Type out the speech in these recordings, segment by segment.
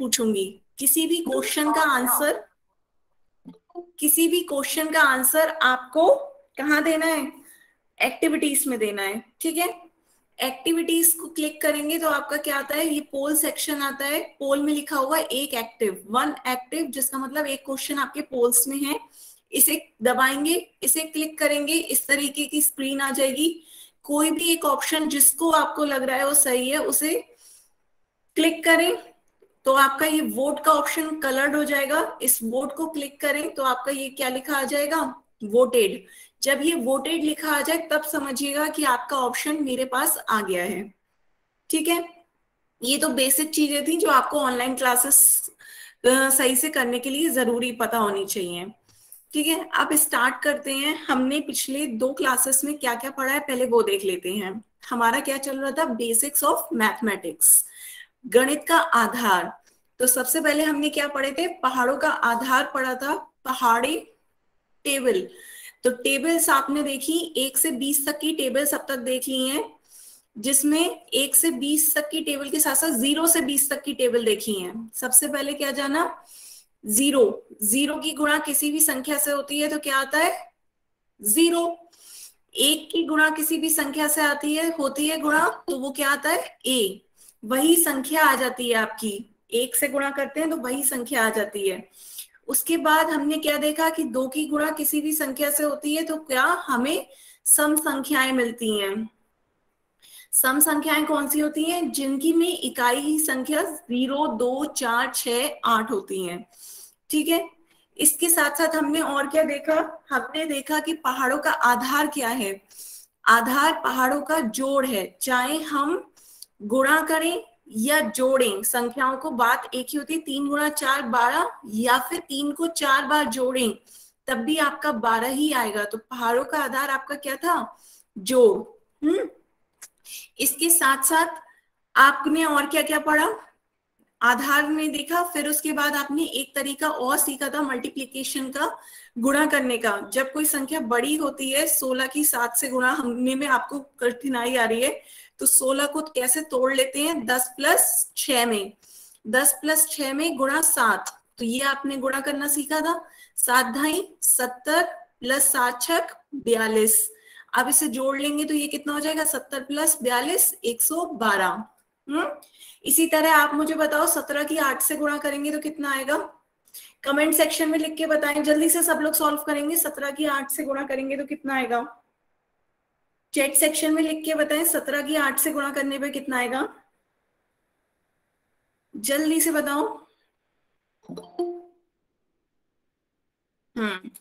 पूछूंगी। किसी भी क्वेश्चन का आंसर आपको कहाँ देना है? एक्टिविटीज में देना है। ठीक है, एक्टिविटीज को क्लिक करेंगे तो आपका क्या आता है? ये पोल सेक्शन आता है। पोल में लिखा हुआ है एक एक्टिव, वन एक्टिव, जिसका मतलब एक क्वेश्चन आपके पोल्स में है। इसे दबाएंगे, इसे क्लिक करेंगे, इस तरीके की स्क्रीन आ जाएगी। कोई भी एक ऑप्शन जिसको आपको लग रहा है वो सही है, उसे क्लिक करें तो आपका ये वोट का ऑप्शन कलर्ड हो जाएगा। इस वोट को क्लिक करें तो आपका ये क्या लिखा आ जाएगा? वोटेड। जब ये वोटेड लिखा आ जाए तब समझिएगा कि आपका ऑप्शन मेरे पास आ गया है। ठीक है, ये तो बेसिक चीजें थी जो आपको ऑनलाइन क्लासेस सही से करने के लिए जरूरी पता होनी चाहिए। ठीक है, अब स्टार्ट करते हैं। हमने पिछले 2 क्लासेस में क्या क्या पढ़ा है पहले वो देख लेते हैं। हमारा क्या चल रहा था? बेसिक्स ऑफ मैथमेटिक्स, गणित का आधार। तो सबसे पहले हमने क्या पढ़े थे? पहाड़ों का आधार पढ़ा था, पहाड़ी टेबल। तो टेबल्स आपने देखी, 1 से 20 तक की टेबल्स अब तक देख ली हैं, जिसमें 1 से 20 तक की टेबल के साथ साथ 0 से 20 तक की टेबल देखी है। सबसे पहले क्या जाना? जीरो। जीरो की गुणा किसी भी संख्या से होती है तो क्या आता है? 0। 1 की गुणा किसी भी संख्या से आती है, होती है गुणा, तो वो क्या आता है? ए। वही संख्या आ जाती है आपकी। 1 से गुणा करते हैं तो वही संख्या आ जाती है। उसके बाद हमने क्या देखा कि 2 की गुणा किसी भी संख्या से होती है तो क्या हमें सम संख्याएं मिलती हैं। सम संख्याएं कौन सी होती हैं? जिनकी में इकाई संख्या 0, 2, 4, 6, 8 होती हैं। ठीक है, इसके साथ साथ हमने और क्या देखा? हमने देखा कि पहाड़ों का आधार क्या है? आधार पहाड़ों का जोड़ है। चाहे हम गुणा करें या जोड़ें संख्याओं को, बात एक ही होती है। 3 गुणा 4 12, या फिर 3 को 4 बार जोड़ें तब भी आपका 12 ही आएगा। तो पहाड़ों का आधार आपका क्या था? जोड़। इसके साथ साथ आपने और क्या क्या पढ़ा? आधार में देखा, फिर उसके बाद आपने एक तरीका और सीखा था मल्टीप्लिकेशन का, गुणा करने का। जब कोई संख्या बड़ी होती है, 16 की 7 से गुणा हमने में आपको कठिनाई आ रही है, तो 16 को कैसे तोड़ लेते हैं? 10 + 6 में। 10 + 6 में गुणा 7, तो ये आपने गुणा करना सीखा था। 7 ढाई 70 + 7 छक 42। अब इसे जोड़ लेंगे तो ये कितना हो जाएगा? 70 + 42 112। इसी तरह आप मुझे बताओ, 17 की 8 से गुणा करेंगे तो कितना आएगा? कमेंट सेक्शन में लिख के बताएं, जल्दी से सब लोग सॉल्व करेंगे। 17 की 8 से गुणा करेंगे तो कितना आएगा? चैट सेक्शन में लिख के बताएं, 17 की 8 से गुणा करने पे कितना आएगा? जल्दी से बताओ।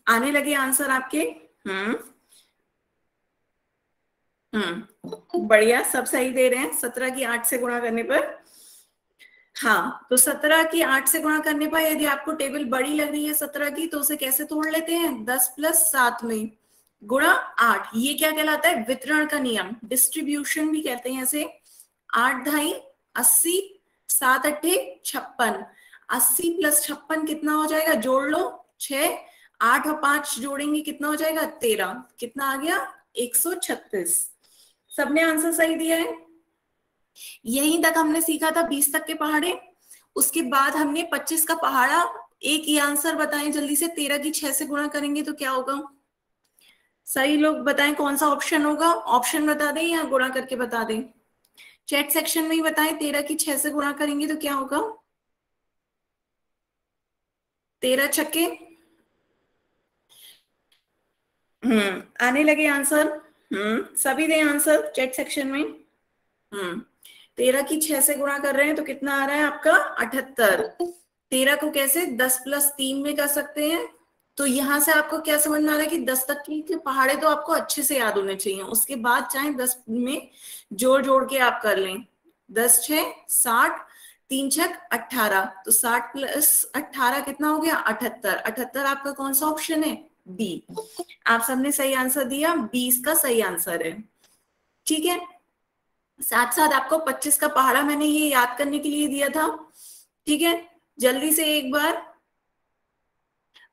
आने लगे आंसर आपके। बढ़िया, सब सही दे रहे हैं। 17 की 8 से गुणा करने पर, हाँ, तो 17 की 8 से गुणा करने पर यदि आपको टेबल बड़ी लग रही है 17 की, तो उसे कैसे तोड़ लेते हैं? 10 + 7 में गुणा 8। ये क्या कहलाता है? वितरण का नियम, डिस्ट्रीब्यूशन भी कहते हैं इसे। 8 ढाई 80, 7 अट्ठे 56। 80 + 56 कितना हो जाएगा? जोड़ लो, 6। 8 और 5 जोड़ेंगे कितना हो जाएगा? 13। कितना आ गया? 136। सबने आंसर सही दिया है। यहीं तक हमने सीखा था 20 तक के पहाड़े। उसके बाद हमने 25 का पहाड़ा। एक ही आंसर बताएं जल्दी से। 13 की 6 से गुणा करेंगे तो क्या होगा? सही लोग बताएं कौन सा ऑप्शन होगा। ऑप्शन बता दें या गुणा करके बता दें? चैट सेक्शन में ही बताएं। 13 की 6 से गुणा करेंगे तो क्या होगा? 13 छक्के। आने लगे आंसर। सभी दें आंसर चैट सेक्शन में। 13 की 6 से गुणा कर रहे हैं तो कितना आ रहा है आपका? 78। 13 को कैसे? 10 + 3 में कर सकते हैं। तो यहां से आपको क्या समझ में आ रहा है कि 10 तक की पहाड़े तो आपको अच्छे से याद होने चाहिए। उसके बाद चाहे 10 में जोड़ जोड़ के आप कर लें। 10 6 60, 3 छक 18, तो 60 + 18 कितना हो गया? 78। 78 आपका कौन सा ऑप्शन है? बी। आप सबने सही आंसर दिया, 20 का सही आंसर है। ठीक है, साथ साथ आपको 25 का पहाड़ा मैंने ये याद करने के लिए दिया था। ठीक है, जल्दी से एक बार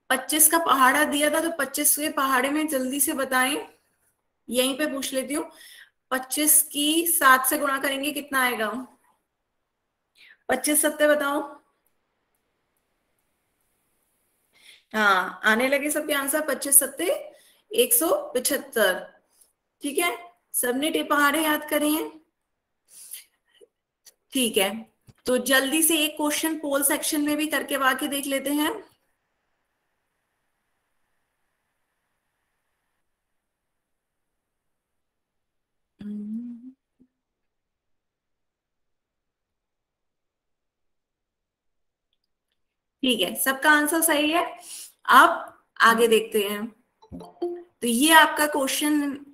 25 का पहाड़ा दिया था, तो 25 के पहाड़े में जल्दी से बताएं। यहीं पे पूछ लेती हूँ। 25 की 7 से गुणा करेंगे कितना आएगा? 25 सत्ते बताओ। हाँ, आने लगे सबके आंसर। 25 सत्ते 175। ठीक है, सबने टिपहारे याद करे हैं? ठीक है, तो जल्दी से एक क्वेश्चन पोल सेक्शन में भी करके वाके देख लेते हैं। ठीक है, सबका आंसर सही है। अब आगे देखते हैं। तो ये आपका क्वेश्चन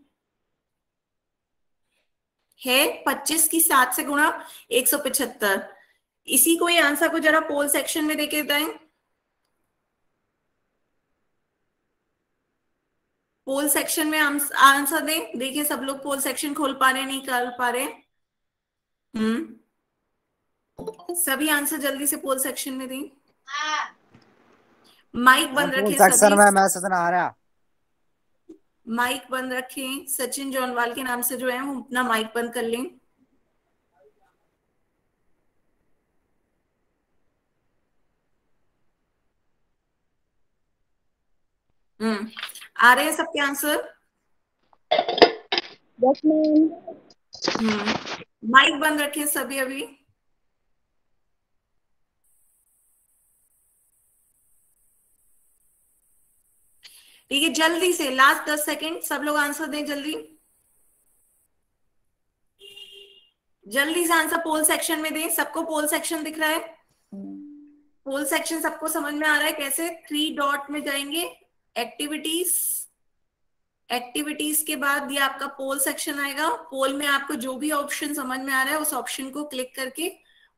है 25 की 7 से गुणा 175। इसी को ही आंसर को जरा पोल सेक्शन में देके बताएं। पोल सेक्शन में आंसर दें। देखिए सब लोग पोल सेक्शन खोल पा रहे हैं, नहीं कर पा रहे हैं? सभी आंसर जल्दी से पोल सेक्शन में दें। माइक बंद फुल रखें सेक्शन सभी। में मैसेज ना आ रहा। माइक बंद रखें। सचिन जौनवाल के नाम से जो है वो अपना माइक बंद कर लें। आ रहे हैं सबके आंसर? Yes ma'am. माइक बंद रखें सभी अभी। ठीक है, जल्दी से लास्ट 10 सेकेंड सब लोग आंसर दें जल्दी। जल्दी से आंसर पोल सेक्शन में दें। सबको पोल सेक्शन दिख रहा है? पोल सेक्शन सबको समझ में आ रहा है कैसे? 3 डॉट में जाएंगे, एक्टिविटीज। एक्टिविटीज के बाद ये आपका पोल सेक्शन आएगा। पोल में आपको जो भी ऑप्शन समझ में आ रहा है उस ऑप्शन को क्लिक करके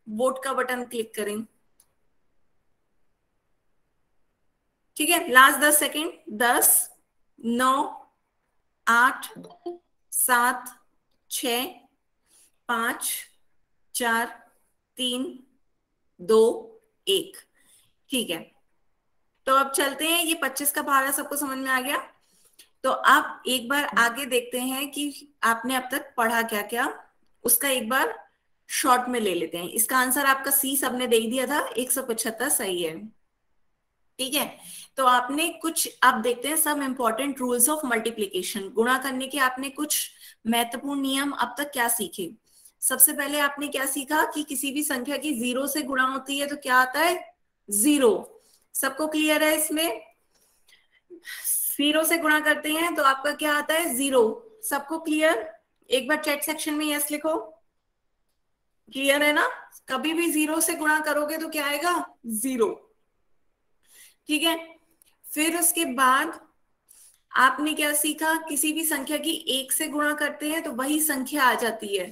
वोट का बटन क्लिक करें। ठीक है, लास्ट 10 सेकेंड। 10, 9, 8, 7, 6, 5, 4, 3, 2, 1। ठीक है, तो अब चलते हैं। ये 25 का भाड़ा सबको समझ में आ गया। तो आप एक बार आगे देखते हैं कि आपने अब तक पढ़ा क्या क्या, उसका एक बार शॉर्ट में ले लेते हैं। इसका आंसर आपका सी सबने दे दिया था, 175 सही है। ठीक है, तो आपने कुछ, अब देखते हैं सब इंपॉर्टेंट रूल्स ऑफ मल्टीप्लीकेशन। गुणा करने के आपने कुछ महत्वपूर्ण नियम अब तक क्या सीखे? सबसे पहले आपने क्या सीखा कि किसी भी संख्या की 0 से गुणा होती है तो क्या आता है? 0। सबको क्लियर है इसमें? 0 से गुणा करते हैं तो आपका क्या आता है? 0। सबको क्लियर? एक बार चैट सेक्शन में यस लिखो। क्लियर है ना? कभी भी 0 से गुणा करोगे तो क्या आएगा? 0। ठीक है, फिर उसके बाद आपने क्या सीखा? किसी भी संख्या की 1 से गुणा करते हैं तो वही संख्या आ जाती है।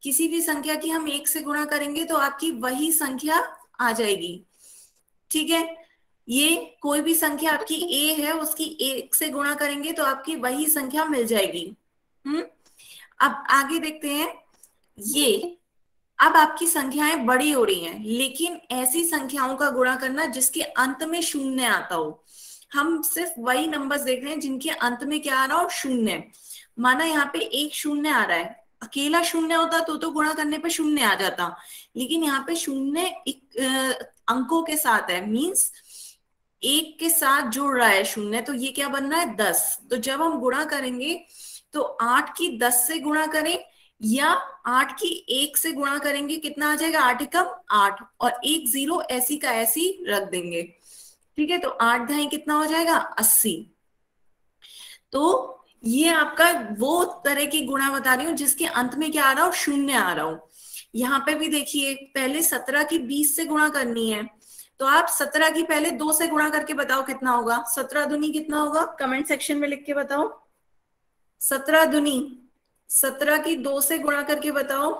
किसी भी संख्या की हम 1 से गुणा करेंगे तो आपकी वही संख्या आ जाएगी। ठीक है, ये कोई भी संख्या आपकी ए है, उसकी 1 से गुणा करेंगे तो आपकी वही संख्या मिल जाएगी। अब आगे देखते हैं। ये अब आपकी संख्याएं बड़ी हो रही हैं, लेकिन ऐसी संख्याओं का गुणा करना जिसके अंत में शून्य आता हो। हम सिर्फ वही नंबर्स देख रहे हैं जिनके अंत में क्या आ रहा हो? शून्य। माना यहाँ पे एक शून्य आ रहा है, अकेला शून्य होता तो गुणा करने पे शून्य आ जाता, लेकिन यहाँ पे शून्य अंकों के साथ है, मीन्स एक के साथ जुड़ रहा है शून्य, तो ये क्या बन रहा है? 10। तो जब हम गुणा करेंगे तो 8 की 10 से गुणा करें या 8 की 1 से गुणा करेंगे, कितना आ जाएगा? 8 एकम 8, और एक 0 ऐसी का ऐसी रख देंगे। ठीक है, तो 8 ढाई कितना हो जाएगा? 80। तो ये आपका वो तरह की गुणा बता रही हूँ जिसके अंत में क्या आ रहा हो? शून्य आ रहा हो। यहाँ पे भी देखिए, पहले 17 की 20 से गुणा करनी है, तो आप 17 की पहले 2 से गुणा करके बताओ कितना होगा? 17 दूनी कितना होगा? कमेंट सेक्शन में लिख के बताओ। 17 दूनी 17 की 2 से गुणा करके बताओ।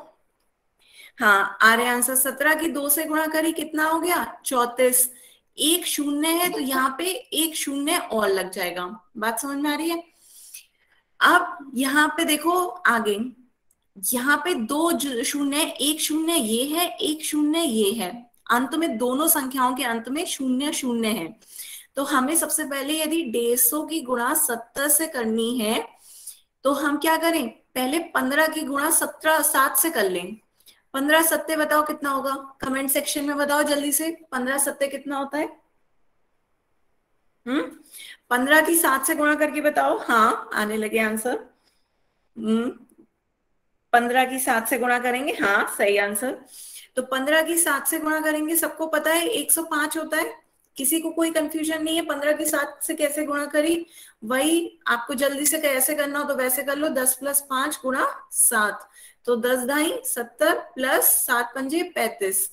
हाँ, आ रहे आंसर। 17 की 2 से गुणा करी कितना हो गया? 34। एक शून्य है तो यहाँ पे एक शून्य और लग जाएगा। बात समझ में आ रही है? अब यहाँ पे देखो आगे, यहाँ पे दो शून्य, एक शून्य ये है, एक शून्य ये है, अंत में दोनों संख्याओं के अंत में शून्य शून्य है। तो हमें सबसे पहले यदि 150 की गुणा 70 से करनी है तो हम क्या करें? पहले 15 की गुणा 7 से कर लें। 15 सत्ते बताओ कितना होगा? कमेंट सेक्शन में बताओ जल्दी से। 15 सत्ते कितना होता है? 15 की 7 से गुणा करके बताओ। हाँ, आने लगे आंसर। 15 की 7 से गुणा करेंगे, हाँ सही आंसर। तो 15 की 7 से गुणा करेंगे, सबको पता है 105 होता है, किसी को कोई कंफ्यूजन नहीं है 15 की 7 से कैसे गुणा करी। वही आपको जल्दी से कैसे करना हो तो वैसे कर लो, 10 + 5 गुणा 7, तो 10 ढाई 70 प्लस 7 पंजे 35,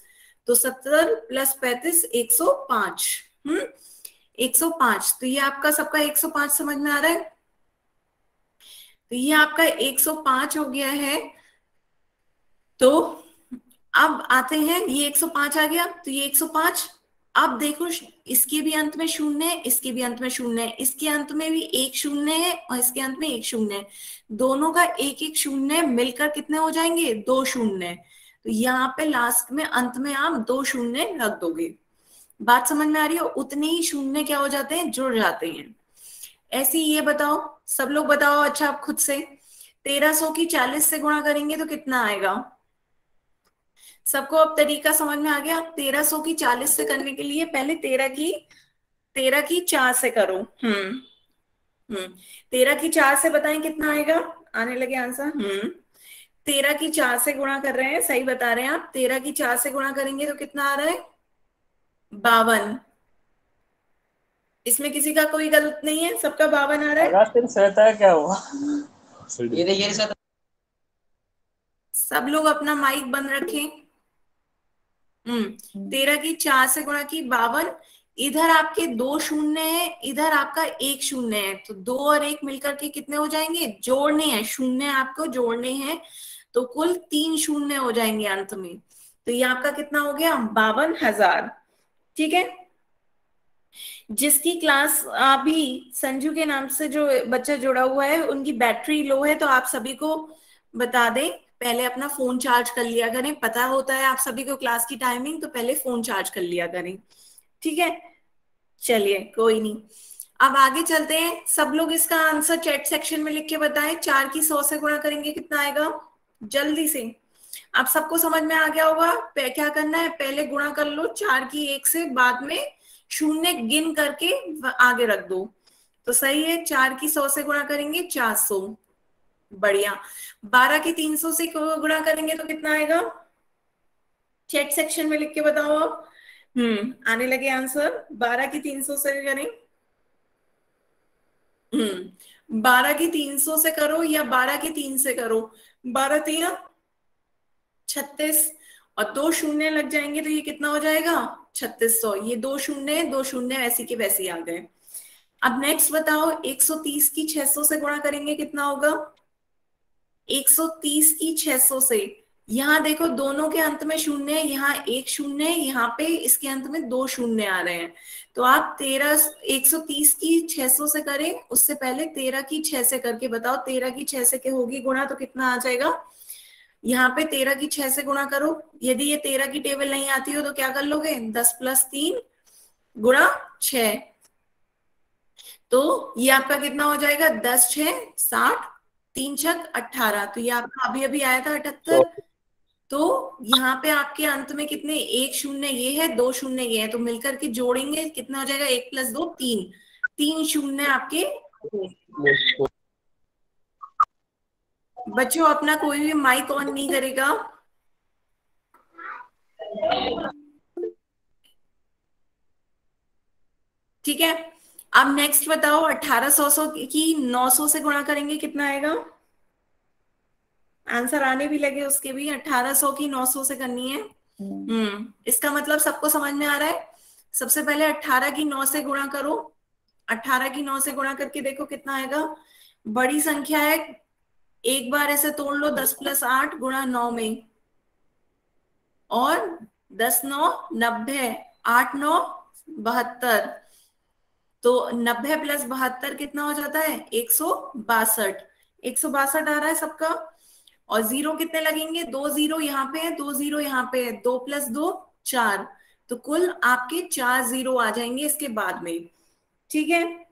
तो 70 + 35 105। 105, तो ये आपका सबका 105 समझ में आ रहा है। तो ये आपका 105 हो गया है। तो अब आते हैं, ये 105 आ गया, तो ये 105। अब देखो, इसके भी अंत में शून्य है, इसके भी अंत में शून्य है, इसके अंत में भी एक शून्य है और इसके अंत में एक शून्य है। दोनों का एक एक शून्य मिलकर कितने हो जाएंगे, 2 शून्य। तो यहाँ पे लास्ट में अंत में आप 2 शून्य रख दोगे। बात समझ में आ रही हो, उतने ही शून्य क्या हो जाते हैं, जुड़ जाते हैं। ऐसे ही ये बताओ, सब लोग बताओ, अच्छा आप खुद से 1300 की 40 से गुणा करेंगे तो कितना आएगा। सबको अब तरीका समझ में आ गया। 1300 की 40 से करने के लिए पहले 13 की 4 से करो। 13 की 4 से बताएं कितना आएगा, आने लगे आंसर। 13 की 4 से गुणा कर रहे हैं, सही बता रहे हैं आप। 13 की 4 से गुणा करेंगे तो कितना आ रहा है, 52। इसमें किसी का कोई गलत नहीं है, सबका 52 आ रहा है। क्या हुआ, ये देखिए सर, सब लोग अपना माइक बंद रखें। 13 की 4 से गुणा की 52। इधर आपके 2 शून्य है, इधर आपका 1 शून्य है, तो 2 और 1 मिलकर के कितने हो जाएंगे, जोड़ने हैं, शून्य आपको जोड़ने हैं, तो कुल 3 शून्य हो जाएंगे अंत में। तो ये आपका कितना हो गया, 52,000। ठीक है। जिसकी क्लास अभी संजू के नाम से जो बच्चा जुड़ा हुआ है, उनकी बैटरी लो है, तो आप सभी को बता दें, पहले अपना फोन चार्ज कर लिया करें। पता होता है आप सभी को क्लास की टाइमिंग, तो पहले फोन चार्ज कर लिया करें। ठीक है, चलिए कोई नहीं। अब आगे चलते हैं। सब लोग इसका आंसर चैट सेक्शन में लिख के बताएं। 4 की 100 से गुणा करेंगे कितना आएगा, जल्दी से। आप सबको समझ में आ गया होगा, क्या करना है, पहले गुणा कर लो 4 की 1 से, बाद में शून्य गिन करके आगे रख दो, तो सही है। 4 की 100 से गुणा करेंगे 400, बढ़िया। 12 की 300 से गुणा करेंगे तो कितना आएगा, चैट सेक्शन में लिख के बताओ आप। आने लगे आंसर। 12 की 300 से करें, 12 की 300 से करो या 12 की 3 से करो। 12 3 36, और 2 शून्य लग जाएंगे तो ये कितना हो जाएगा, 3600। ये 2 शून्य 2 शून्य वैसे के वैसे ही आ गए। अब नेक्स्ट बताओ, 130 की 600 से गुणा करेंगे कितना होगा, 130 की 600 से। यहाँ देखो दोनों के अंत में शून्य है, यहाँ एक शून्य है, यहाँ पे इसके अंत में 2 शून्य आ रहे हैं। तो आप 130 की 600 से करें, उससे पहले 13 की 6 से करके बताओ। 13 की 6 से के होगी गुणा तो कितना आ जाएगा, यहाँ पे 13 की 6 से गुणा करो। यदि ये 13 की टेबल नहीं आती हो तो क्या कर लोगे, 10 + 3 गुणा 6, तो ये आपका कितना हो जाएगा, 10 6 60, 3 छक 18, तो ये आपका अभी अभी आया था 78। तो यहाँ पे आपके अंत में कितने, एक शून्य ये है, 2 शून्य ये है, तो मिलकर के जोड़ेंगे कितना हो जाएगा, 1 + 2 3, 3 शून्य आपके। बच्चों अपना कोई भी माइक ऑन नहीं करेगा। ठीक है। अब नेक्स्ट बताओ, 1800 की 900 से गुणा करेंगे कितना आएगा, आंसर आने भी लगे उसके भी। 1800 की 900 से करनी है। इसका मतलब सबको समझ में आ रहा है। सबसे पहले 18 की 9 से गुणा करो। 18 की 9 से गुणा करके देखो कितना आएगा, बड़ी संख्या है, एक बार ऐसे तोड़ लो, 10 + 8 गुणा 9 में, और 10 9 90, 8 9 72, तो 90 + 72 कितना हो जाता है, 162। 162 आ रहा है सबका। और जीरो कितने लगेंगे, 2 जीरो यहाँ पे है, 2 जीरो यहाँ पे है, 2 + 2 4, तो कुल आपके 4 जीरो आ जाएंगे इसके बाद में। ठीक है।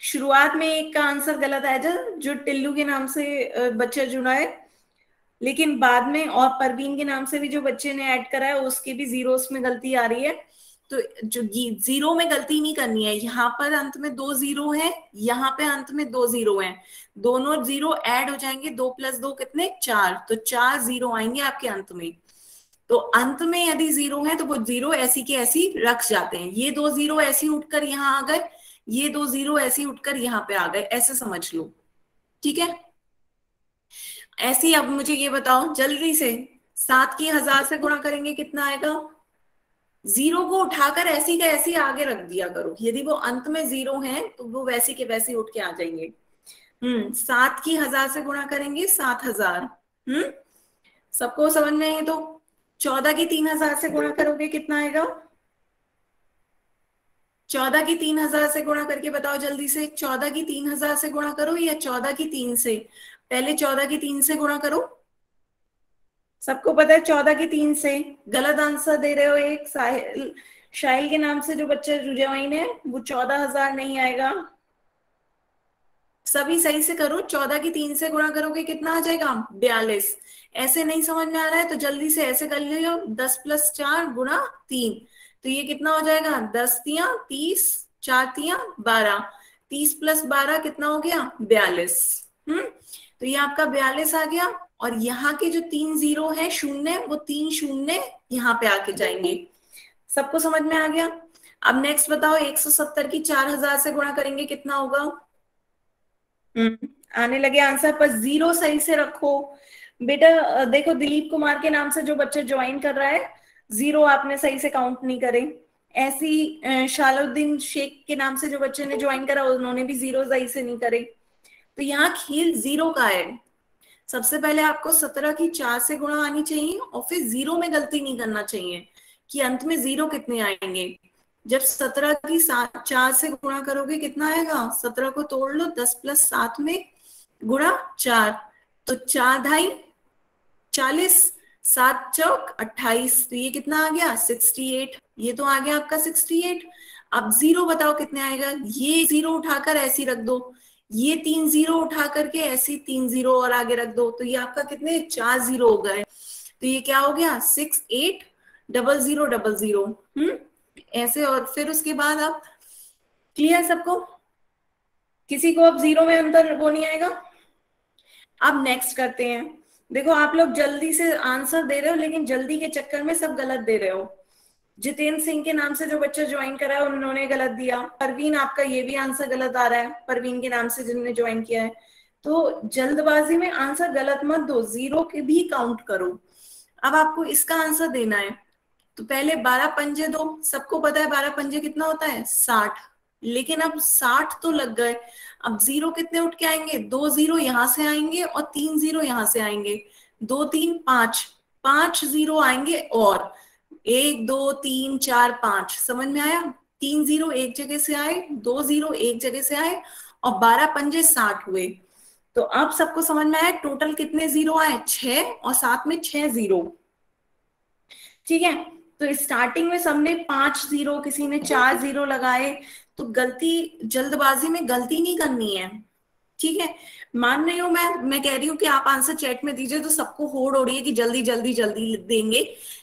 शुरुआत में एक का आंसर गलत आया था, जो टिल्लू के नाम से बच्चा जुड़ा है, लेकिन बाद में और परवीन के नाम से भी जो बच्चे ने ऐड करा है उसके भी जीरोस में गलती आ रही है। तो जो जीरो में गलती नहीं करनी है, यहाँ पर अंत में 2 जीरो है, यहाँ पे अंत में 2 जीरो है, दोनों जीरो ऐड हो जाएंगे, 2 + 2 कितने 4, तो 4 जीरो आएंगे आपके अंत में। तो अंत में यदि जीरो है तो वो जीरो ऐसी के ऐसी रख जाते हैं, ये 2 जीरो ऐसी उठकर यहाँ आ गए, ये 2 जीरो ऐसी उठकर यहाँ पे आ गए, ऐसे समझ लो। ठीक है, ऐसे ही अब मुझे ये बताओ जल्दी से, 7 की 1000 से गुणा करेंगे कितना आएगा? जीरो को उठाकर ऐसी का ऐसी आगे रख दिया करो, यदि वो अंत में जीरो है तो वो वैसी के वैसे उठ के आ जाएंगे। 7 की 1000 से गुणा करेंगे 7000। सबको समझ में है? तो 14 की 3000 से गुणा करोगे कितना आएगा? 14 की 3000 से गुणा करके बताओ जल्दी से, 14 की 3000 से गुणा करो या 14 की 3 से? पहले 14 की 3 से गुणा करो। सबको पता है 14 की 3 से। गलत आंसर दे रहे हो एक साहिल, शाहिल के नाम से जो बच्चा ज्वाइन है, वो 14,000 नहीं आएगा। सभी सही से करो, 14 की 3 से गुणा करोगे कितना आ जाएगा? 42। ऐसे नहीं समझ में आ रहा है तो जल्दी से ऐसे कर लियो, 10 + 4 गुणा 3, तो ये कितना हो जाएगा? 10 तिया 30, 4 तिया 12, 30 + 12 कितना हो गया? 42। तो ये आपका 42 आ गया, और यहाँ के जो 3 जीरो है शून्य, वो 3 शून्य यहाँ पे आके जाएंगे। सबको समझ में आ गया? अब नेक्स्ट बताओ, 170 की 4000 से गुणा करेंगे कितना होगा? आने लगे आंसर, पर जीरो सही से रखो बेटा। देखो दिलीप कुमार के नाम से जो बच्चे ज्वाइन कर रहा है, जीरो आपने सही से काउंट नहीं करे। ऐसी शालुद्दीन शेख के नाम से जो बच्चे ने ज्वाइन करा, उन्होंने भी जीरो सही से नहीं करे। तो यहाँ खेल जीरो का है। सबसे पहले आपको 17 की 4 से गुणा आनी चाहिए, और फिर जीरो में गलती नहीं करना चाहिए कि अंत में जीरो कितने आएंगे। जब 17 की 4 से गुणा करोगे कितना आएगा? 17 को तोड़ लो, 10 + 7 में गुणा 4, तो 4 ढाई 40, 7 चौक 28, तो ये कितना आ गया? 68। ये तो आ गया आपका 68। अब जीरो बताओ कितने आएगा? ये जीरो उठाकर ऐसी रख दो, ये 3 जीरो उठा करके ऐसी 3 जीरो और आगे रख दो, तो ये आपका कितने? 4 जीरो हो गए। तो ये क्या हो गया? 680000। ऐसे, और फिर उसके बाद आप क्लियर सबको? किसी को अब जीरो में अंतर वो नहीं आएगा? अब नेक्स्ट करते हैं। देखो आप लोग जल्दी से आंसर दे रहे हो, लेकिन जल्दी के चक्कर में सब गलत दे रहे हो। जितेंद्र सिंह के नाम से जो बच्चा ज्वाइन करा है, उन्होंने गलत दिया। परवीन, आपका ये भी आंसर गलत आ रहा है, परवीन के नाम से जिन्होंने ज्वाइन किया है। तो जल्दबाजी में आंसर गलत मत दो, जीरो के भी काउंट करो। अब आपको इसका आंसर देना है, तो पहले 12 पंजे दो। सबको पता है 12 पंजे कितना होता है? 60। लेकिन अब 60 तो लग गए, अब जीरो कितने उठ के आएंगे? 2 जीरो यहां से आएंगे और 3 जीरो यहां से आएंगे, 2 3 5, 5 जीरो आएंगे, और 1 2 3 4 5। समझ में आया? 3 जीरो एक जगह से आए, 2 जीरो एक जगह से आए, और 12 पंजे 60 हुए। तो अब सबको समझ में आया टोटल कितने जीरो आए? 6, और साथ में 6 जीरो। ठीक है, तो स्टार्टिंग में सबने 5 जीरो, किसी ने 4 जीरो लगाए, तो गलती, जल्दबाजी में गलती नहीं करनी है। ठीक है, मान रही हूँ मैं कह रही हूँ कि आप आंसर चैट में दीजिए, तो सबको होड़ हो रही है कि जल्दी जल्दी जल्दी देंगे,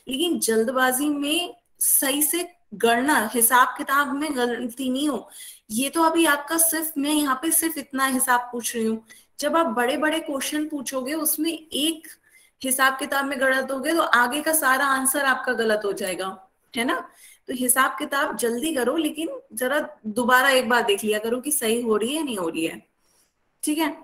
लेकिन जल्दबाजी में सही से गणना, हिसाब किताब में गलती नहीं हो। ये तो अभी आपका सिर्फ, मैं यहाँ पे सिर्फ इतना हिसाब पूछ रही हूँ। जब आप बड़े बड़े क्वेश्चन पूछोगे, उसमें एक हिसाब किताब में गलत हो गए, तो आगे का सारा आंसर आपका गलत हो जाएगा, है ना? तो हिसाब किताब जल्दी करो, लेकिन जरा दोबारा एक बार देख लिया करो कि सही हो रही है नहीं हो रही है। ठीक है,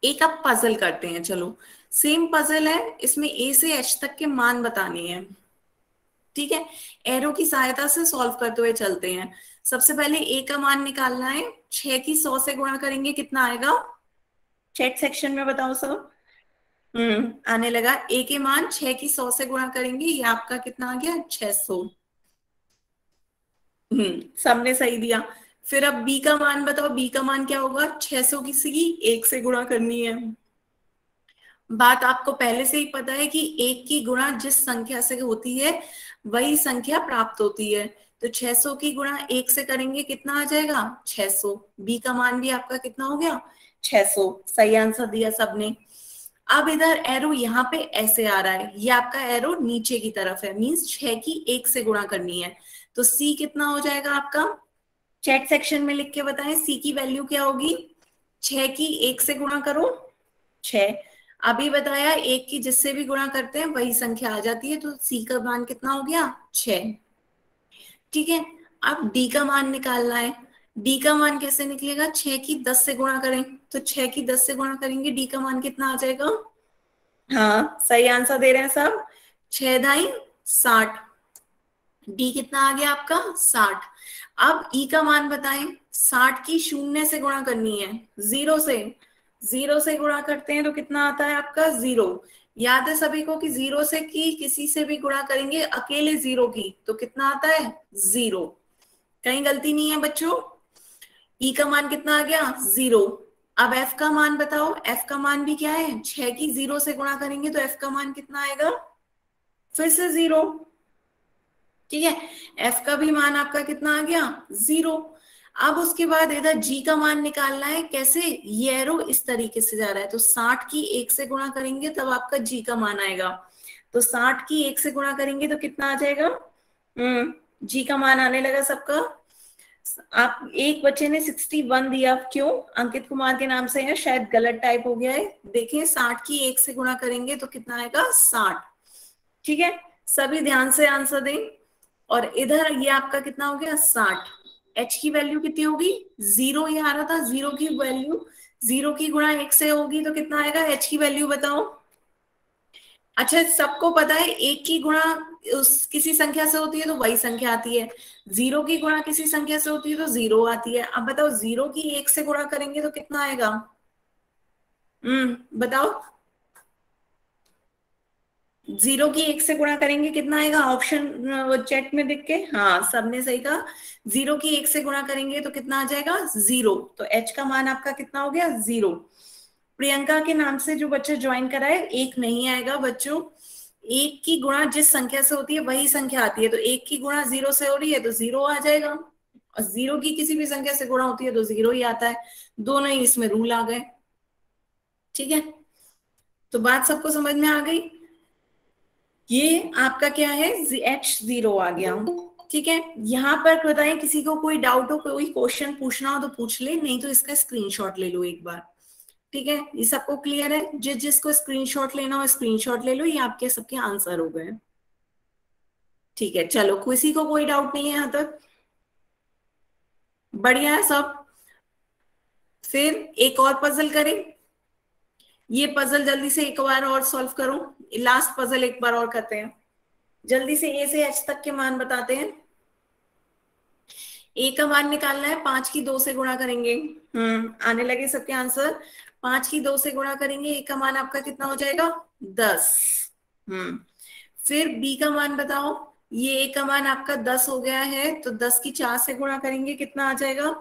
एक अब पजल करते हैं। चलो, सेम पजल है, इसमें ए से एच तक के मान बताने हैं। ठीक है, एरो की सहायता से सॉल्व करते हुए चलते हैं। सबसे पहले ए का मान निकालना है। 6 की 100 से गुणा करेंगे कितना आएगा? चैट सेक्शन में बताओ सब। आने लगा। ए के मान 6 की 100 से गुणा करेंगे, ये आपका कितना आ गया? 600। सबने सही दिया। फिर अब बी का मान बताओ, बी का मान क्या होगा? 600 किसी की 1 से गुणा करनी है। बात आपको पहले से ही पता है कि 1 की गुणा जिस संख्या से होती है वही संख्या प्राप्त होती है। तो 600 की गुणा 1 से करेंगे कितना आ जाएगा? 600। बी का मान भी आपका कितना हो गया? 600। सही आंसर दिया सबने। अब इधर एरो यहाँ पे ऐसे आ रहा है, ये आपका एरो नीचे की तरफ है, मींस 6 की 1 से गुणा करनी है। तो सी कितना हो जाएगा आपका, चैट सेक्शन में लिख के बताएं सी की वैल्यू क्या होगी। 6 की 1 से गुणा करो 6। अभी बताया एक की जिससे भी गुणा करते हैं वही संख्या आ जाती है, तो सी का मान कितना हो गया 6। ठीक है, अब डी का मान निकालना है। डी का मान कैसे निकलेगा, 6 की 10 से गुणा करें, तो 6 की 10 से गुणा करेंगे, डी का मान कितना आ जाएगा। हाँ सही आंसर दे रहे हैं सब, 6 दाई 60। डी कितना आ गया आपका 60। अब ई का मान बताएं, 60 की 0 से गुणा करनी है, 0 से, 0 से गुणा करते हैं तो कितना आता है आपका 0। याद है सभी को कि 0 से की किसी से भी गुणा करेंगे अकेले 0 की तो कितना आता है 0। कहीं गलती नहीं है बच्चों। ई का मान कितना आ गया 0। अब एफ का मान बताओ, एफ का मान भी क्या है, 6 की 0 से गुणा करेंगे तो एफ का मान कितना आएगा, फिर से 0। ठीक है, एफ का भी मान आपका कितना आ गया 0। अब उसके बाद इधर जी का मान निकालना है, कैसे, ये एरो इस तरीके से जा रहा है तो 60 की 1 से गुणा करेंगे तब आपका जी का मान आएगा। तो 60 की 1 से गुणा करेंगे तो कितना आ जाएगा, जी का मान आने लगा सबका। आप एक बच्चे ने 61 दिया, क्यों, अंकित कुमार के नाम से है, शायद गलत टाइप हो गया है। देखिए 60 की 1 से गुणा करेंगे तो कितना आएगा 60। ठीक है, सभी ध्यान से आंसर दें। और इधर ये आपका कितना हो गया 60। एच की वैल्यू कितनी होगी, 0 ये आ रहा था, 0 की वैल्यू 0 की गुणा 1 से होगी तो कितना आएगा, एच की वैल्यू बताओ। अच्छा सबको पता है एक की गुणा उस किसी संख्या से होती है तो वही संख्या आती है, 0 की गुणा किसी संख्या से होती है तो 0 आती है। अब बताओ 0 की 1 से गुणा करेंगे तो कितना आएगा, बताओ। 0 की 1 से गुणा करेंगे कितना आएगा, ऑप्शन चैट में देख के, हाँ सबने सही कहा, 0 की 1 से गुणा करेंगे तो कितना आ जाएगा 0। तो एच का मान आपका कितना हो गया 0। प्रियंका के नाम से जो बच्चा ज्वाइन करा है, एक नहीं आएगा बच्चों। एक की गुणा जिस संख्या से होती है वही संख्या आती है, तो एक की गुणा 0 से हो रही है तो 0 आ जाएगा, और 0 की किसी भी संख्या से गुणा होती है तो 0 ही आता है। दोनों ही इसमें रूल आ गए। ठीक है, तो बात सबको समझ में आ गई। ये आपका क्या है, एच 0 आ गया। ठीक है, यहाँ पर बताएं किसी को कोई डाउट हो, कोई क्वेश्चन पूछना हो तो पूछ ले, नहीं तो इसका स्क्रीनशॉट ले लो एक बार। ठीक है, ये सबको क्लियर है, जिस जिसको स्क्रीनशॉट लेना हो स्क्रीनशॉट ले लो, ये आपके सबके आंसर हो गए। ठीक है, चलो किसी को कोई डाउट नहीं है यहाँ तक, बढ़िया है सब। फिर एक और पजल करें, ये पजल जल्दी से एक बार और सॉल्व करो, लास्ट पजल एक बार और करते हैं जल्दी से। ए से एच तक के मान बताते हैं। ए का मान निकालना है, 5 की 2 से गुणा करेंगे, आने लगे सबके आंसर। 5 की 2 से गुणा करेंगे, ए का मान आपका कितना हो जाएगा 10। फिर बी का मान बताओ, ये ए का मान आपका 10 हो गया है तो 10 की 4 से गुणा करेंगे कितना आ जाएगा,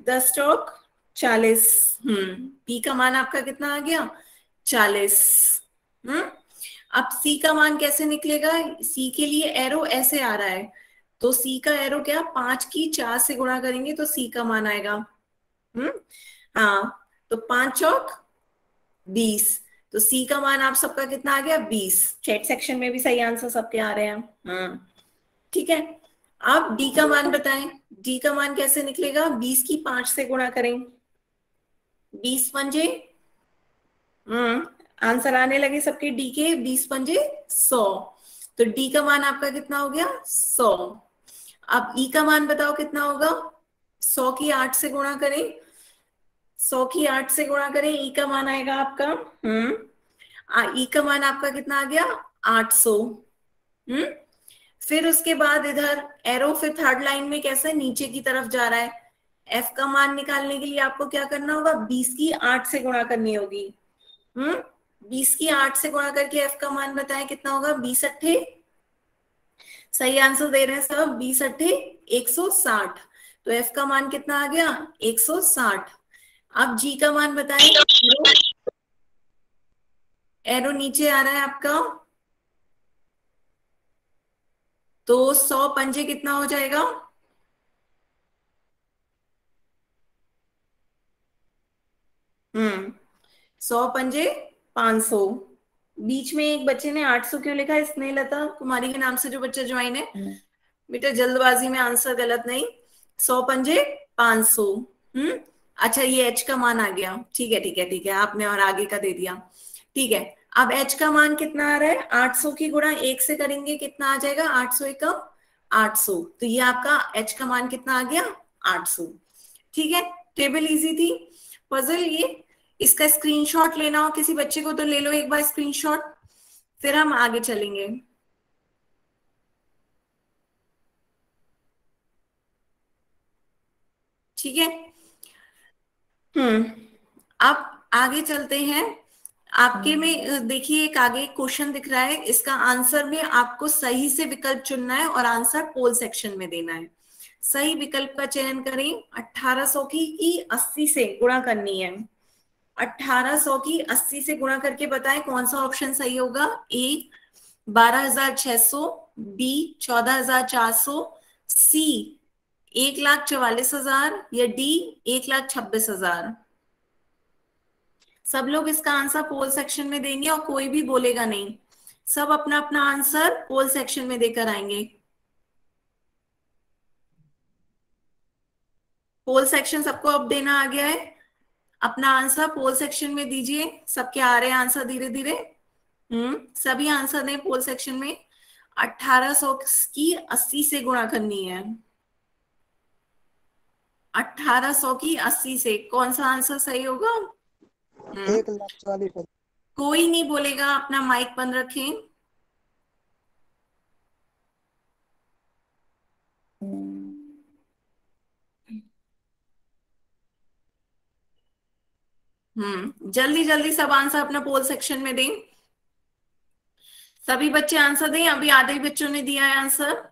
10 चौक 40। बी का मान आपका कितना आ गया 40। अब सी का मान कैसे निकलेगा, सी के लिए एरो ऐसे आ रहा है, तो सी का एरो क्या, 5 की 4 से गुणा करेंगे तो सी का मान आएगा। हाँ, तो 5 चौक 20, तो सी का मान आप सबका कितना आ गया 20। चैट सेक्शन में भी सही आंसर सबके आ रहे हैं। ठीक है, आप डी का मान बताएं, डी का मान कैसे निकलेगा, 20 की 5 से गुणा करें, 20 पंजे, आंसर आने लगे सबके डी के, 20 पंजे 100, तो डी का मान आपका कितना हो गया 100। अब ई का मान बताओ कितना होगा, 100 की 8 से गुणा करें, 100 की 8 से गुणा करें, ई का मान आएगा आपका, ई का मान आपका कितना आ गया 800। फिर उसके बाद इधर एरो फिर थर्ड लाइन में कैसे नीचे की तरफ जा रहा है, एफ का मान निकालने के लिए आपको क्या करना होगा, 20 की 8 से गुणा करनी होगी। 20 की 8 से गुणा करके एफ का मान बताएं कितना होगा, 20 अट्ठे, सही आंसर दे रहे हैं सब, 20 अट्ठे 160, तो एफ का मान कितना आ गया 160। अब जी का मान बताएं, एरो नीचे आ रहा है आपका, तो 100 पंजे कितना हो जाएगा, 100 पंजे 500। बीच में एक बच्चे ने 800 क्यों लिखा है? स्नेहलता कुमारी के नाम से जो बच्चा ज्वाइन है, बेटा जल्दबाजी में आंसर गलत नहीं। 100 पंजे 500। अच्छा, ये एच का मान आ गया। ठीक है ठीक है ठीक है, आपने और आगे का दे दिया। ठीक है, अब एच का मान कितना आ रहा है? 800 की गुणा 1 से करेंगे कितना आ जाएगा? 800 एकम 800। तो ये आपका एच का मान कितना आ गया? 800। ठीक है, टेबल इजी थी। पजल ये, इसका स्क्रीनशॉट लेना हो किसी बच्चे को तो ले लो एक बार स्क्रीनशॉट, फिर हम आगे चलेंगे। ठीक है। अब आगे चलते हैं। आपके में देखिए एक आगे क्वेश्चन दिख रहा है, इसका आंसर में आपको सही से विकल्प चुनना है और आंसर पोल सेक्शन में देना है। सही विकल्प का चयन करें। 1800 की 80 से गुणा करनी है। 1800 की 80 से गुणा करके बताएं कौन सा ऑप्शन सही होगा। ए 12,600, बी 14,400, सी 1,44,000 या डी 1,26,000। सब लोग इसका आंसर पोल सेक्शन में देंगे और कोई भी बोलेगा नहीं। सब अपना अपना आंसर पोल सेक्शन में देकर आएंगे। पोल सेक्शन सबको अब देना आ गया है। अपना आंसर पोल सेक्शन में दीजिए। सबके आ रहे हैं आंसर धीरे धीरे। सभी आंसर दें पोल सेक्शन में। 1800 की 80 से गुणा करनी है। 1800 की 80 से कौन सा आंसर सही होगा? 1,44,000। कोई नहीं बोलेगा, अपना माइक बंद रखें। जल्दी जल्दी सब आंसर अपना पोल सेक्शन में दें। सभी बच्चे आंसर दें। अभी आधे ही बच्चों ने दिया है आंसर।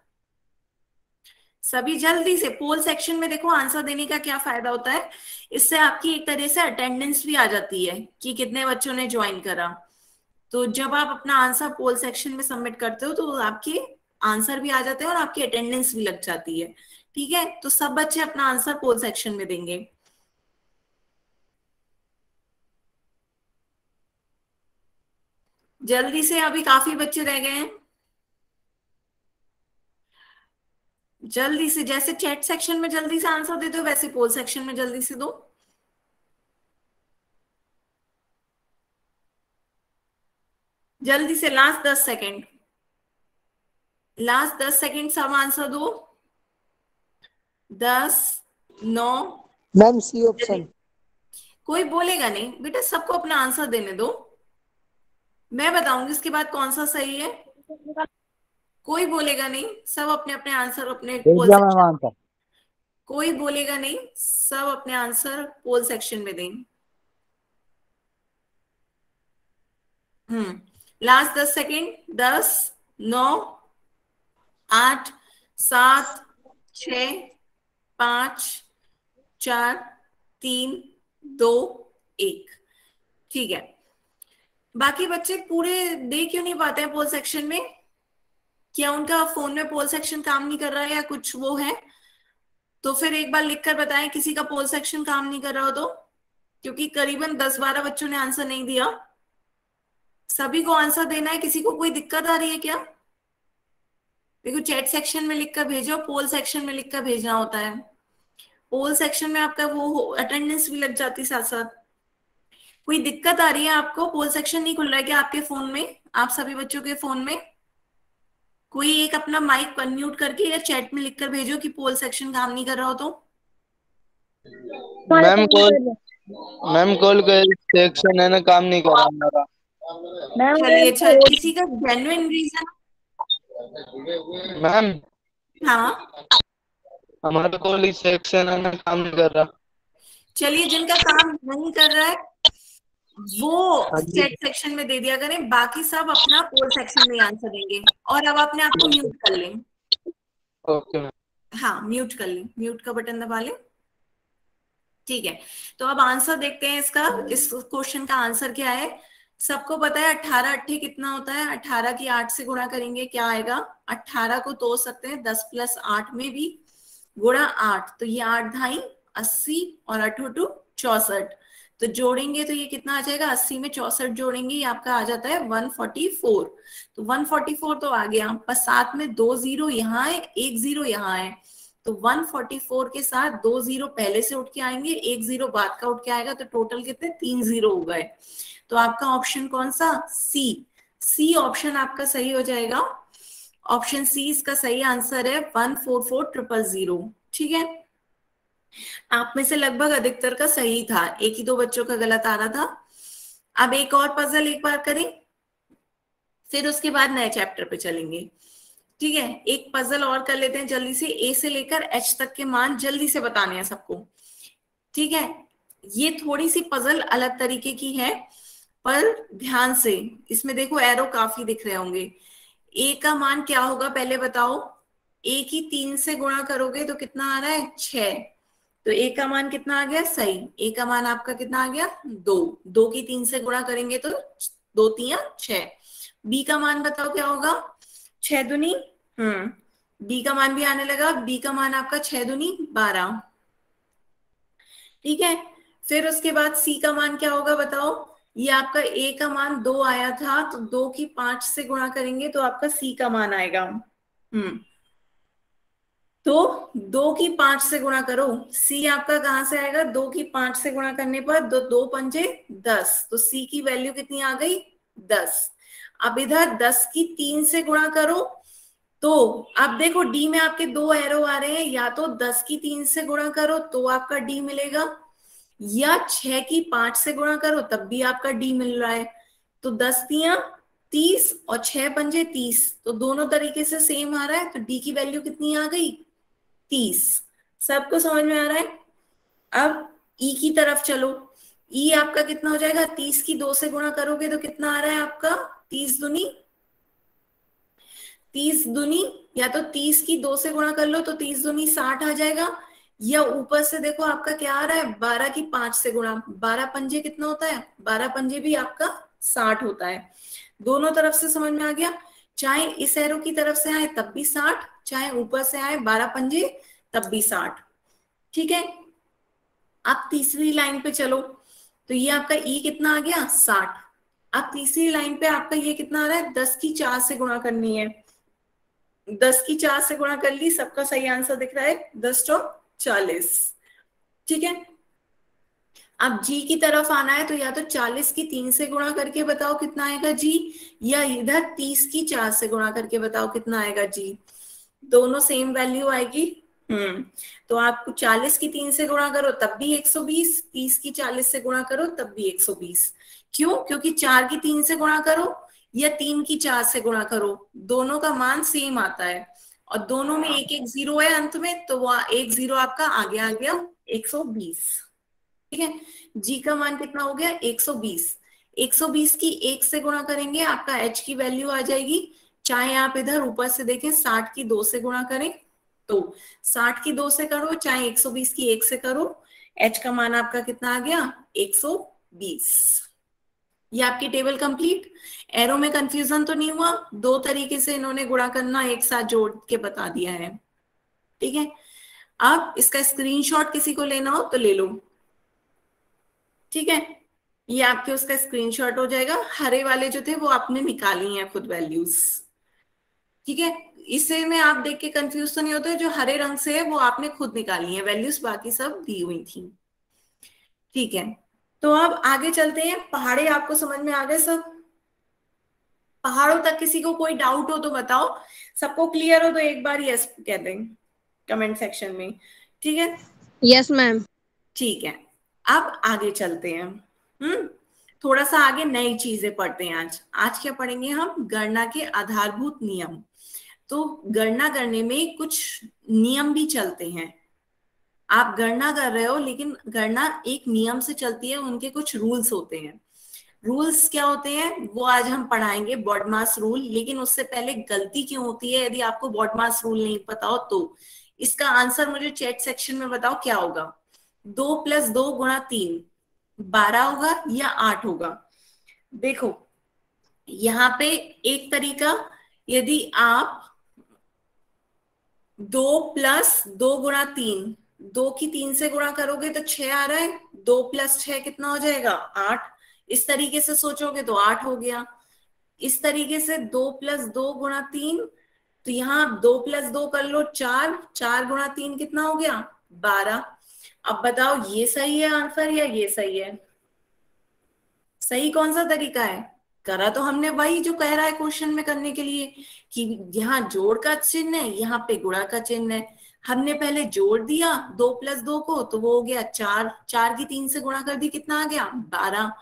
सभी जल्दी से पोल सेक्शन में देखो। आंसर देने का क्या फायदा होता है, इससे आपकी एक तरह से अटेंडेंस भी आ जाती है कि कितने बच्चों ने ज्वाइन करा। तो जब आप अपना आंसर पोल सेक्शन में सबमिट करते हो तो आपके आंसर भी आ जाते हैं और आपकी अटेंडेंस भी लग जाती है। ठीक है, तो सब बच्चे अपना आंसर पोल सेक्शन में देंगे। जल्दी से, अभी काफी बच्चे रह गए हैं। जल्दी से, जैसे चैट सेक्शन में जल्दी से आंसर दे दो वैसे पोल सेक्शन में जल्दी से दो। जल्दी से, लास्ट 10 सेकेंड। लास्ट 10 सेकेंड सब आंसर दो। 10, 9। Ma'am C option. कोई बोलेगा नहीं बेटा, सबको अपना आंसर देने दो। मैं बताऊंगी इसके बाद कौन सा सही है। कोई बोलेगा नहीं, सब अपने अपने आंसर अपने पोल सेक्शन। कोई बोलेगा नहीं, सब अपने आंसर पोल सेक्शन में दें। Last 10 second. 10, 9, 8, 7, 6, 5, 4, 3, 2, 1। ठीक है, बाकी बच्चे पूरे दे क्यों नहीं पाते हैं पोल सेक्शन में? क्या उनका फोन में पोल सेक्शन काम नहीं कर रहा है या कुछ वो है? तो फिर एक बार लिखकर बताएं किसी का पोल सेक्शन काम नहीं कर रहा हो तो, क्योंकि करीबन 10-12 बच्चों ने आंसर नहीं दिया। सभी को आंसर देना है। किसी को कोई दिक्कत आ रही है क्या? देखो, चैट सेक्शन में लिखकर भेजो, पोल सेक्शन में लिखकर भेजना होता है। पोल सेक्शन में आपका वो अटेंडेंस भी लग जाती साथ साथ। कोई दिक्कत आ रही है आपको? पोल सेक्शन नहीं खुल रहा है क्या आपके फोन में? आप सभी बच्चों के फोन में कोई एक अपना माइक अनम्यूट करके या चैट में लिखकर भेजो कि पोल सेक्शन काम नहीं कर रहा हो तो। मैम कॉल का सेक्शन है ना, काम नहीं कर रहा मेरा। चलिए, अच्छा, किसी का जेन्युइन रीजन? मैम हाँ, हमारा कॉल सेक्शन है ना, काम नहीं कर रहा। चलिए, जिनका काम नहीं कर रहा है वो चैट सेक्शन में दे दिया करें, बाकी सब अपना पोल सेक्शन में आंसर देंगे। और अब अपने आप को म्यूट कर लें। Okay ma'am. हाँ, म्यूट कर लें, म्यूट का बटन दबा लें। ठीक है, तो अब आंसर देखते हैं इसका। इस क्वेश्चन का आंसर क्या है? सबको पता है 18 अट्ठे कितना होता है? 18 की 8 से गुणा करेंगे क्या आएगा? 18 को तोड़ सकते हैं 10 + 8 में भी, गुणा 8, तो ये 8 ढाई 80 और 8 64। तो जोड़ेंगे तो ये कितना आ जाएगा, 80 में 64 जोड़ेंगे ये आपका आ जाता है 144। तो 144 तो आ गया, पर साथ में 2 जीरो यहाँ है, 1 जीरो यहाँ है, तो 144 के साथ 2 जीरो पहले से उठ के आएंगे, 1 जीरो बाद का उठ के आएगा, तो टोटल कितने 3 जीरो हो गए। तो आपका ऑप्शन कौन सा, सी ऑप्शन आपका सही हो जाएगा। ऑप्शन सी इसका सही आंसर है 144000। ठीक है, आप में से लगभग अधिकतर का सही था, एक ही दो बच्चों का गलत आ रहा था। अब एक और पजल एक बार करें, फिर उसके बाद नए चैप्टर पे चलेंगे। ठीक है, एक पजल और कर लेते हैं जल्दी से, ए से लेकर एच तक के मान जल्दी से बताने हैं सबको। ठीक है, ये थोड़ी सी पजल अलग तरीके की है, पर ध्यान से इसमें देखो एरो काफी दिख रहे होंगे। ए का मान क्या होगा पहले बताओ, ए की 3 से गुणा करोगे तो कितना आ रहा है 6, तो ए का मान कितना आ गया सही, ए का मान आपका कितना आ गया 2, 2 की 3 से गुणा करेंगे तो 2 3 6। बी का मान बताओ क्या होगा, 6 दूनी बी का मान भी आने लगा, बी का मान आपका 6 दूनी 12। ठीक है, फिर उसके बाद सी का मान क्या होगा बताओ, ये आपका ए का मान 2 आया था, तो 2 की 5 से गुणा करेंगे तो आपका सी का मान आएगा। तो 2 की 5 से गुणा करो, सी आपका कहां से आएगा, 2 की 5 से गुणा करने पर 2 2 पंजे 10, तो सी की वैल्यू कितनी आ गई 10। अब इधर 10 की 3 से गुणा करो, तो अब देखो डी में आपके 2 एरो आ रहे हैं, या तो 10 की 3 से गुणा करो तो आपका डी मिलेगा, या 6 की 5 से गुणा करो तब भी आपका डी मिल रहा है। तो 10 तियां 30 और 6 पंजे 30, तो दोनों तरीके से सेम आ रहा है, तो डी की वैल्यू कितनी आ गई 30। सबको समझ में आ रहा है। अब ई की तरफ चलो, ई आपका कितना हो जाएगा, 30 की 2 से गुणा करोगे तो कितना आ रहा है आपका 30 दूनी, या तो 30 की 2 से गुणा कर लो तो 30 दूनी 60 आ जाएगा, या ऊपर से देखो आपका क्या आ रहा है 12 की 5 से गुणा, 12 पंजे कितना होता है, 12 पंजे भी आपका 60 होता है। दोनों तरफ से समझ में आ गया, चाहे इस एरो की तरफ से आए तब भी 60, चाहे ऊपर से आए 12 पंजे तब भी 60। ठीक है, अब तीसरी लाइन पे चलो, तो ये आपका ई कितना आ गया 60। अब तीसरी लाइन पे आपका ये कितना आ रहा है, 10 की 4 से गुणा करनी है, 10 की 4 से गुणा कर ली, सबका सही आंसर दिख रहा है 10 चौक 40। ठीक है, अब जी की तरफ आना है, तो या तो 40 की 3 से गुणा करके बताओ कितना आएगा जी, या इधर 30 की 4 से गुणा करके बताओ कितना आएगा जी, दोनों सेम वैल्यू आएगी। तो आपको 40 की 3 से गुणा करो तब भी 120, 30 की 40 से गुणा करो तब भी 120। क्यों, क्योंकि 4 की 3 से गुणा करो या 3 की 4 से गुणा करो, दोनों का मान सेम आता है, और दोनों में एक एक जीरो है अंत में, तो वह एक जीरो आपका आगे आ गया 120। ठीक है, जी का मान कितना हो गया 120, 120 की 1 से गुणा करेंगे आपका एच की वैल्यू आ जाएगी, चाहे आप इधर ऊपर से देखें 60 की 2 से गुणा करें तो 60 की 2 से करो, चाहे 120 की 1 से करो, एच का मान आपका कितना आ गया 120। ये आपकी टेबल कंप्लीट। एरो में कंफ्यूजन तो नहीं हुआ, 2 तरीके से इन्होंने गुणा करना एक साथ जोड़ के बता दिया है। ठीक है, अब इसका स्क्रीनशॉट किसी को लेना हो तो ले लो। ठीक है, ये आपके उसका स्क्रीनशॉट हो जाएगा, हरे वाले जो थे वो आपने निकाली हैं खुद वैल्यूज। ठीक है, इससे में आप देख के कंफ्यूज तो नहीं होते, जो हरे रंग से है वो आपने खुद निकाली है वैल्यूज, बाकी सब दी हुई थी। ठीक है, तो अब आगे चलते हैं, पहाड़े आपको समझ में आ गए सब, पहाड़ों तक किसी को कोई डाउट हो तो बताओ, सबको क्लियर हो तो एक बार यस कह दें कमेंट सेक्शन में। ठीक है, यस मैम। ठीक है, अब आगे चलते हैं। थोड़ा सा आगे नई चीजें पढ़ते हैं। आज क्या पढ़ेंगे हम, गणना के आधारभूत नियम। तो गणना करने में कुछ नियम भी चलते हैं, आप गणना कर रहे हो लेकिन गणना एक नियम से चलती है, उनके कुछ रूल्स होते हैं। रूल्स क्या होते हैं वो आज हम पढ़ाएंगे, बॉडमास रूल। लेकिन उससे पहले गलती क्यों होती है, यदि आपको बॉडमास रूल नहीं पता हो तो इसका आंसर मुझे चैट सेक्शन में बताओ क्या होगा। 2 + 2 × 3 12 होगा या 8 होगा। देखो यहाँ पे एक तरीका, यदि आप 2 + 2 × 3 2 की 3 से गुणा करोगे तो 6 आ रहा है, 2 प्लस 6 कितना हो जाएगा 8। इस तरीके से सोचोगे तो 8 हो गया। इस तरीके से 2 प्लस 2 गुणा 3, तो यहाँ 2 प्लस 2 कर लो 4, 4 गुणा 3 कितना हो गया 12। अब बताओ ये सही है आंसर या ये सही है? सही कौन सा तरीका है? करा तो हमने वही जो कह रहा है क्वेश्चन में करने के लिए, कि यहाँ जोड़ का चिन्ह है, यहाँ पे गुणा का चिन्ह है। हमने पहले जोड़ दिया 2 प्लस 2 को, तो वो हो गया 4, 4 की 3 से गुणा कर दी, कितना आ गया 12।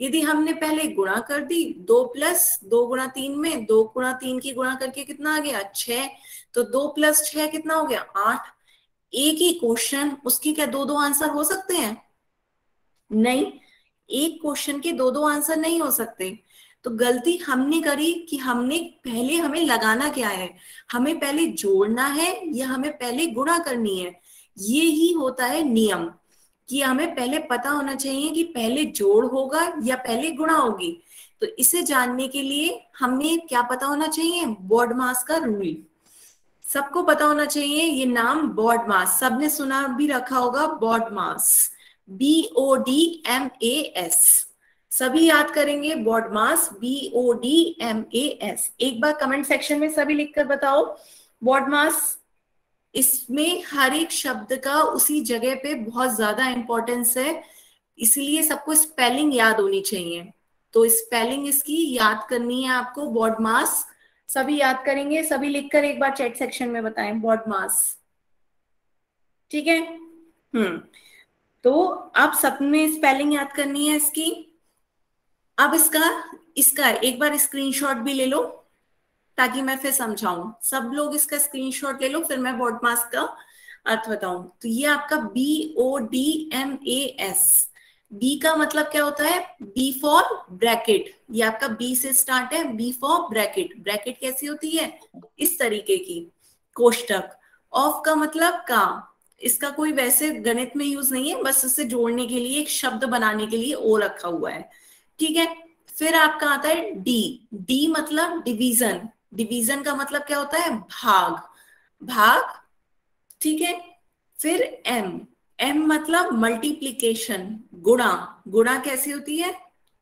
यदि हमने पहले गुणा कर दी 2 प्लस 2 गुणा 3 में, 2 गुणा 3 की गुणा करके कितना आ गया 6, तो 2 प्लस 6 कितना हो गया 8। एक ही क्वेश्चन, उसकी क्या दो दो आंसर हो सकते हैं? नहीं, एक क्वेश्चन के दो दो आंसर नहीं हो सकते। तो गलती हमने करी कि हमने पहले, हमें लगाना क्या है, हमें पहले जोड़ना है या हमें पहले गुणा करनी है। ये ही होता है नियम, कि हमें पहले पता होना चाहिए कि पहले जोड़ होगा या पहले गुणा होगी। तो इसे जानने के लिए हमें क्या पता होना चाहिए? BODMAS का रूल सबको पता होना चाहिए। ये नाम BODMAS सबने सुना भी रखा होगा, BODMAS, BODMAS, सभी याद करेंगे BODMAS, BODMAS। एक बार कमेंट सेक्शन में सभी लिखकर बताओ BODMAS। इसमें हर एक शब्द का उसी जगह पे बहुत ज्यादा इंपॉर्टेंस है, इसलिए सबको स्पेलिंग याद होनी चाहिए। तो स्पेलिंग इसकी याद करनी है आपको, BODMAS। सभी याद करेंगे, सभी लिखकर एक बार चैट सेक्शन में बताएं BODMAS। ठीक है। तो अब सबने स्पेलिंग याद करनी है इसकी। अब इसका एक बार स्क्रीनशॉट भी ले लो, ताकि मैं फिर समझाऊं। सब लोग इसका स्क्रीनशॉट ले लो, फिर मैं BODMAS का अर्थ बताऊं। तो ये आपका BODMAS, बी का मतलब क्या होता है? B for bracket. ये आपका बी से स्टार्ट है, बी फॉर ब्रैकेट। ब्रैकेट कैसी होती है? इस तरीके की, कोष्टक। ऑफ का मतलब का, इसका कोई वैसे गणित में यूज नहीं है, बस इसे जोड़ने के लिए, एक शब्द बनाने के लिए ओ रखा हुआ है। ठीक है। फिर आपका आता है डी। डी मतलब डिवीजन। डिवीजन का मतलब क्या होता है? भाग, भाग। ठीक है। फिर एम। एम मतलब मल्टीप्लीकेशन, गुणा। गुणा कैसी होती है?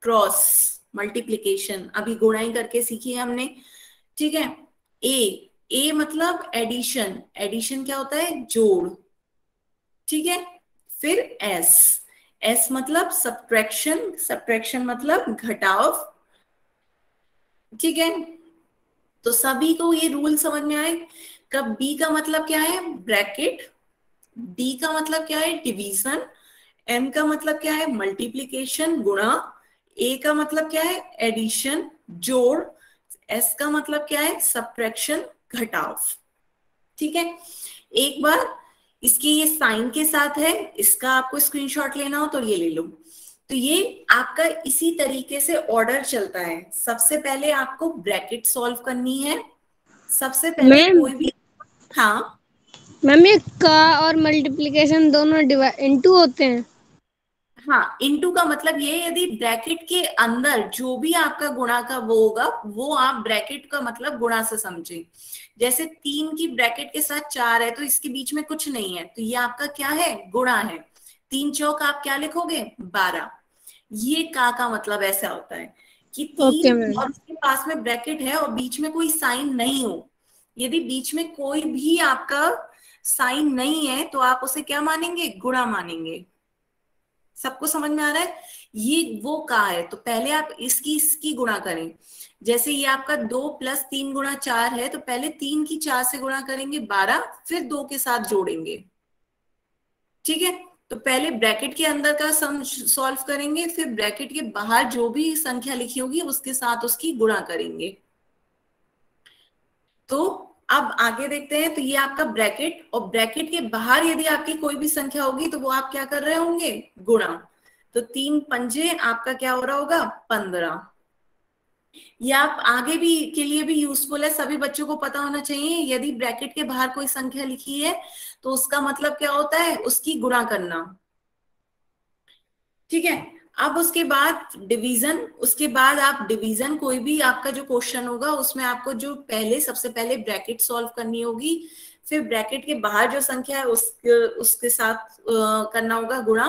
क्रॉस मल्टीप्लीकेशन, अभी गुणा ही करके सीखी है हमने। ठीक है। ए। ए मतलब एडिशन। एडिशन क्या होता है? जोड़। ठीक है। फिर एस। एस मतलब सब्ट्रैक्शन। सब्ट्रैक्शन मतलब घटाव। ठीक है। तो सभी को ये रूल समझ में आए। कब बी का मतलब क्या है? ब्रैकेट। डी का मतलब क्या है? डिवीजन। एम का मतलब क्या है? मल्टीप्लीकेशन, गुणा। ए का मतलब क्या है? एडिशन, जोड़। एस का मतलब क्या है? सब्ट्रैक्शन, घटाव। ठीक है। एक बार इसके ये साइन के साथ है, इसका आपको स्क्रीनशॉट लेना हो तो ये ले लो। तो ये आपका इसी तरीके से ऑर्डर चलता है। सबसे पहले आपको ब्रैकेट सॉल्व करनी है। सबसे पहले कोई भी, हाँ मैम, ये का और मल्टीप्लिकेशन दोनों इनटू होते हैं? हाँ, इनटू का मतलब ये, यदि ब्रैकेट के अंदर जो भी आपका गुणा का वो होगा, वो आप ब्रैकेट का मतलब गुणा से समझे। जैसे 3 की ब्रैकेट के साथ 4 है, तो इसके बीच में कुछ नहीं है, तो ये आपका क्या है? गुणा है। 3 चौक आप क्या लिखोगे? 12। ये का मतलब ऐसा होता है कि 3 और उसके पास में ब्रैकेट है और बीच में कोई साइन नहीं हो। यदि बीच में कोई भी आपका साइन नहीं है तो आप उसे क्या मानेंगे? गुणा मानेंगे। सबको समझ में आ रहा है? ये वो का है, तो पहले आप इसकी गुणा करें। जैसे ये आपका 2 प्लस 3 गुणा 4 है, तो पहले 3 की 4 से गुणा करेंगे 12, फिर 2 के साथ जोड़ेंगे। ठीक है। तो पहले ब्रैकेट के अंदर का सम सॉल्व करेंगे, फिर ब्रैकेट के बाहर जो भी संख्या लिखी होगी उसके साथ उसकी गुणा करेंगे। तो अब आगे देखते हैं। तो ये आपका ब्रैकेट, और ब्रैकेट के बाहर यदि आपकी कोई भी संख्या होगी तो वो आप क्या कर रहे होंगे? गुणा। तो 3 पंजे आपका क्या हो रहा होगा? 15। ये आप आगे भी के लिए भी यूजफुल है, सभी बच्चों को पता होना चाहिए। यदि ब्रैकेट के बाहर कोई संख्या लिखी है तो उसका मतलब क्या होता है? उसकी गुणा करना। ठीक है। अब उसके बाद डिवीजन। उसके बाद आप डिवीजन, कोई भी आपका जो क्वेश्चन होगा उसमें आपको जो पहले, सबसे पहले ब्रैकेट सॉल्व करनी होगी, फिर ब्रैकेट के बाहर जो संख्या है उसके साथ करना होगा गुणा।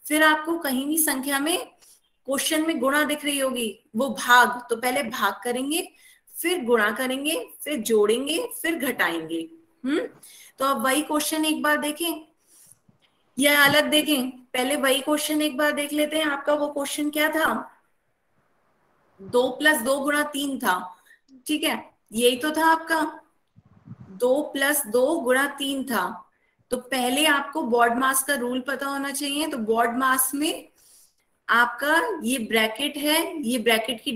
फिर आपको कहीं भी संख्या में क्वेश्चन में गुणा दिख रही होगी, वो भाग, तो पहले भाग करेंगे, फिर गुणा करेंगे, फिर जोड़ेंगे, फिर घटाएंगे। तो अब वही क्वेश्चन एक बार देखें या अलग देखें? पहले वही क्वेश्चन एक बार देख लेते हैं। आपका वो क्वेश्चन क्या था? 2 + 2 × 3 था, ठीक है, यही तो था आपका। 2 + 2 × 3 था। तो पहले आपको बॉड मास का रूल पता होना चाहिए। तो बॉड मास में आपका ये ब्रैकेट है, ये ब्रैकेट की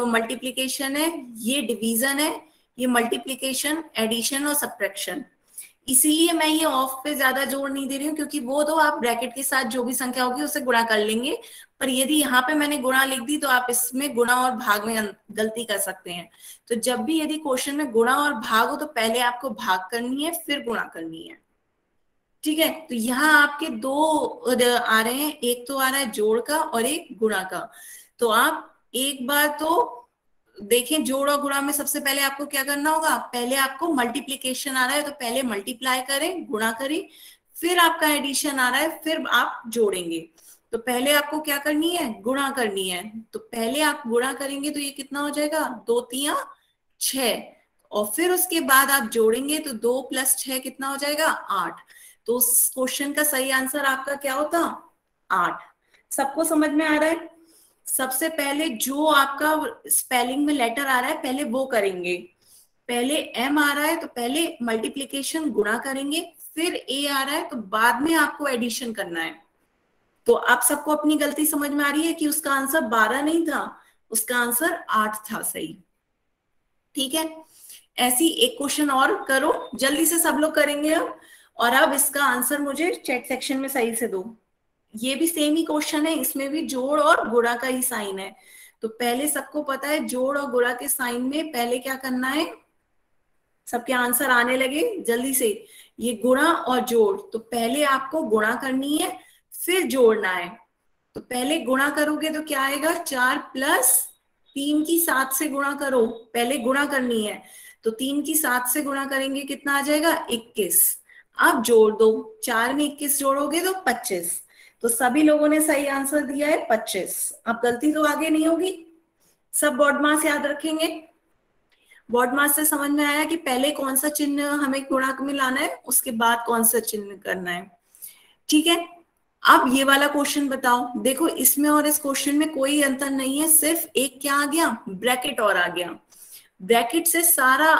मल्टीप्लीकेशन है, ये डिवीजन है, ये मल्टीप्लीकेशन, एडिशन और सब्ट्रैक्शन। इसीलिए मैं ये ऑफ पे ज्यादा जोर नहीं दे रही हूँ, क्योंकि वो तो आप ब्रैकेट के साथ जो भी संख्या होगी उसे गुणा कर लेंगे। पर यदि यहाँ पे मैंने गुणा लिख दी तो आप इसमें गुणा और भाग में गलती कर सकते हैं। तो जब भी यदि क्वेश्चन में गुणा और भाग हो तो पहले आपको भाग करनी है, फिर गुणा करनी है, ठीक है। तो यहाँ आपके दो आ रहे हैं, एक तो आ रहा है जोड़ का और एक गुणा का। तो आप एक बार तो देखें, जोड़ और गुणा में सबसे पहले आपको क्या करना होगा? पहले आपको मल्टीप्लीकेशन आ रहा है तो पहले मल्टीप्लाई करें, गुणा करें, फिर आपका एडिशन आ रहा है, फिर आप जोड़ेंगे। तो पहले आपको क्या करनी है? गुणा करनी है। तो पहले आप गुणा करेंगे तो ये कितना हो जाएगा? 2 × 3 = 6, और फिर उसके बाद आप जोड़ेंगे तो 2 + 6 कितना हो जाएगा? 8। तो उस क्वेश्चन का सही आंसर आपका क्या होता? 8। सबको समझ में आ रहा है? सबसे पहले जो आपका स्पेलिंग में लेटर आ रहा है पहले वो करेंगे। पहले एम आ रहा है तो पहले मल्टीप्लिकेशन गुणा करेंगे, फिर ए आ रहा है तो बाद में आपको एडिशन करना है। तो आप सबको अपनी गलती समझ में आ रही है कि उसका आंसर 12 नहीं था, उसका आंसर 8 था, सही, ठीक है। ऐसी एक क्वेश्चन और करो, जल्दी से सब लोग करेंगे अब। और अब इसका आंसर मुझे चैट सेक्शन में सही से दो। ये भी सेम ही क्वेश्चन है, इसमें भी जोड़ और गुणा का ही साइन है। तो पहले सबको पता है जोड़ और गुणा के साइन में पहले क्या करना है? सबके आंसर आने लगे जल्दी से। ये गुणा और जोड़, तो पहले आपको गुणा करनी है, फिर जोड़ना है। तो पहले गुणा करोगे तो क्या आएगा? 4 + 3 की 7 से गुणा करो, पहले गुणा करनी है। तो 3 की 7 से गुणा करेंगे, कितना आ जाएगा? 21। अब जोड़ दो, 4 में 21 जोड़ोगे तो 25। तो सभी लोगों ने सही आंसर दिया है 25। अब गलती तो आगे नहीं होगी, सब बॉड मास याद रखेंगे। बॉड मास से समझ में आया कि पहले कौन सा चिन्ह हमें गुणक में लाना है, उसके बाद कौन सा चिन्ह करना है, ठीक है। अब ये वाला क्वेश्चन बताओ। देखो इसमें और इस क्वेश्चन में कोई अंतर नहीं है, सिर्फ एक क्या आ गया? ब्रैकेट और आ गया। ब्रैकेट से सारा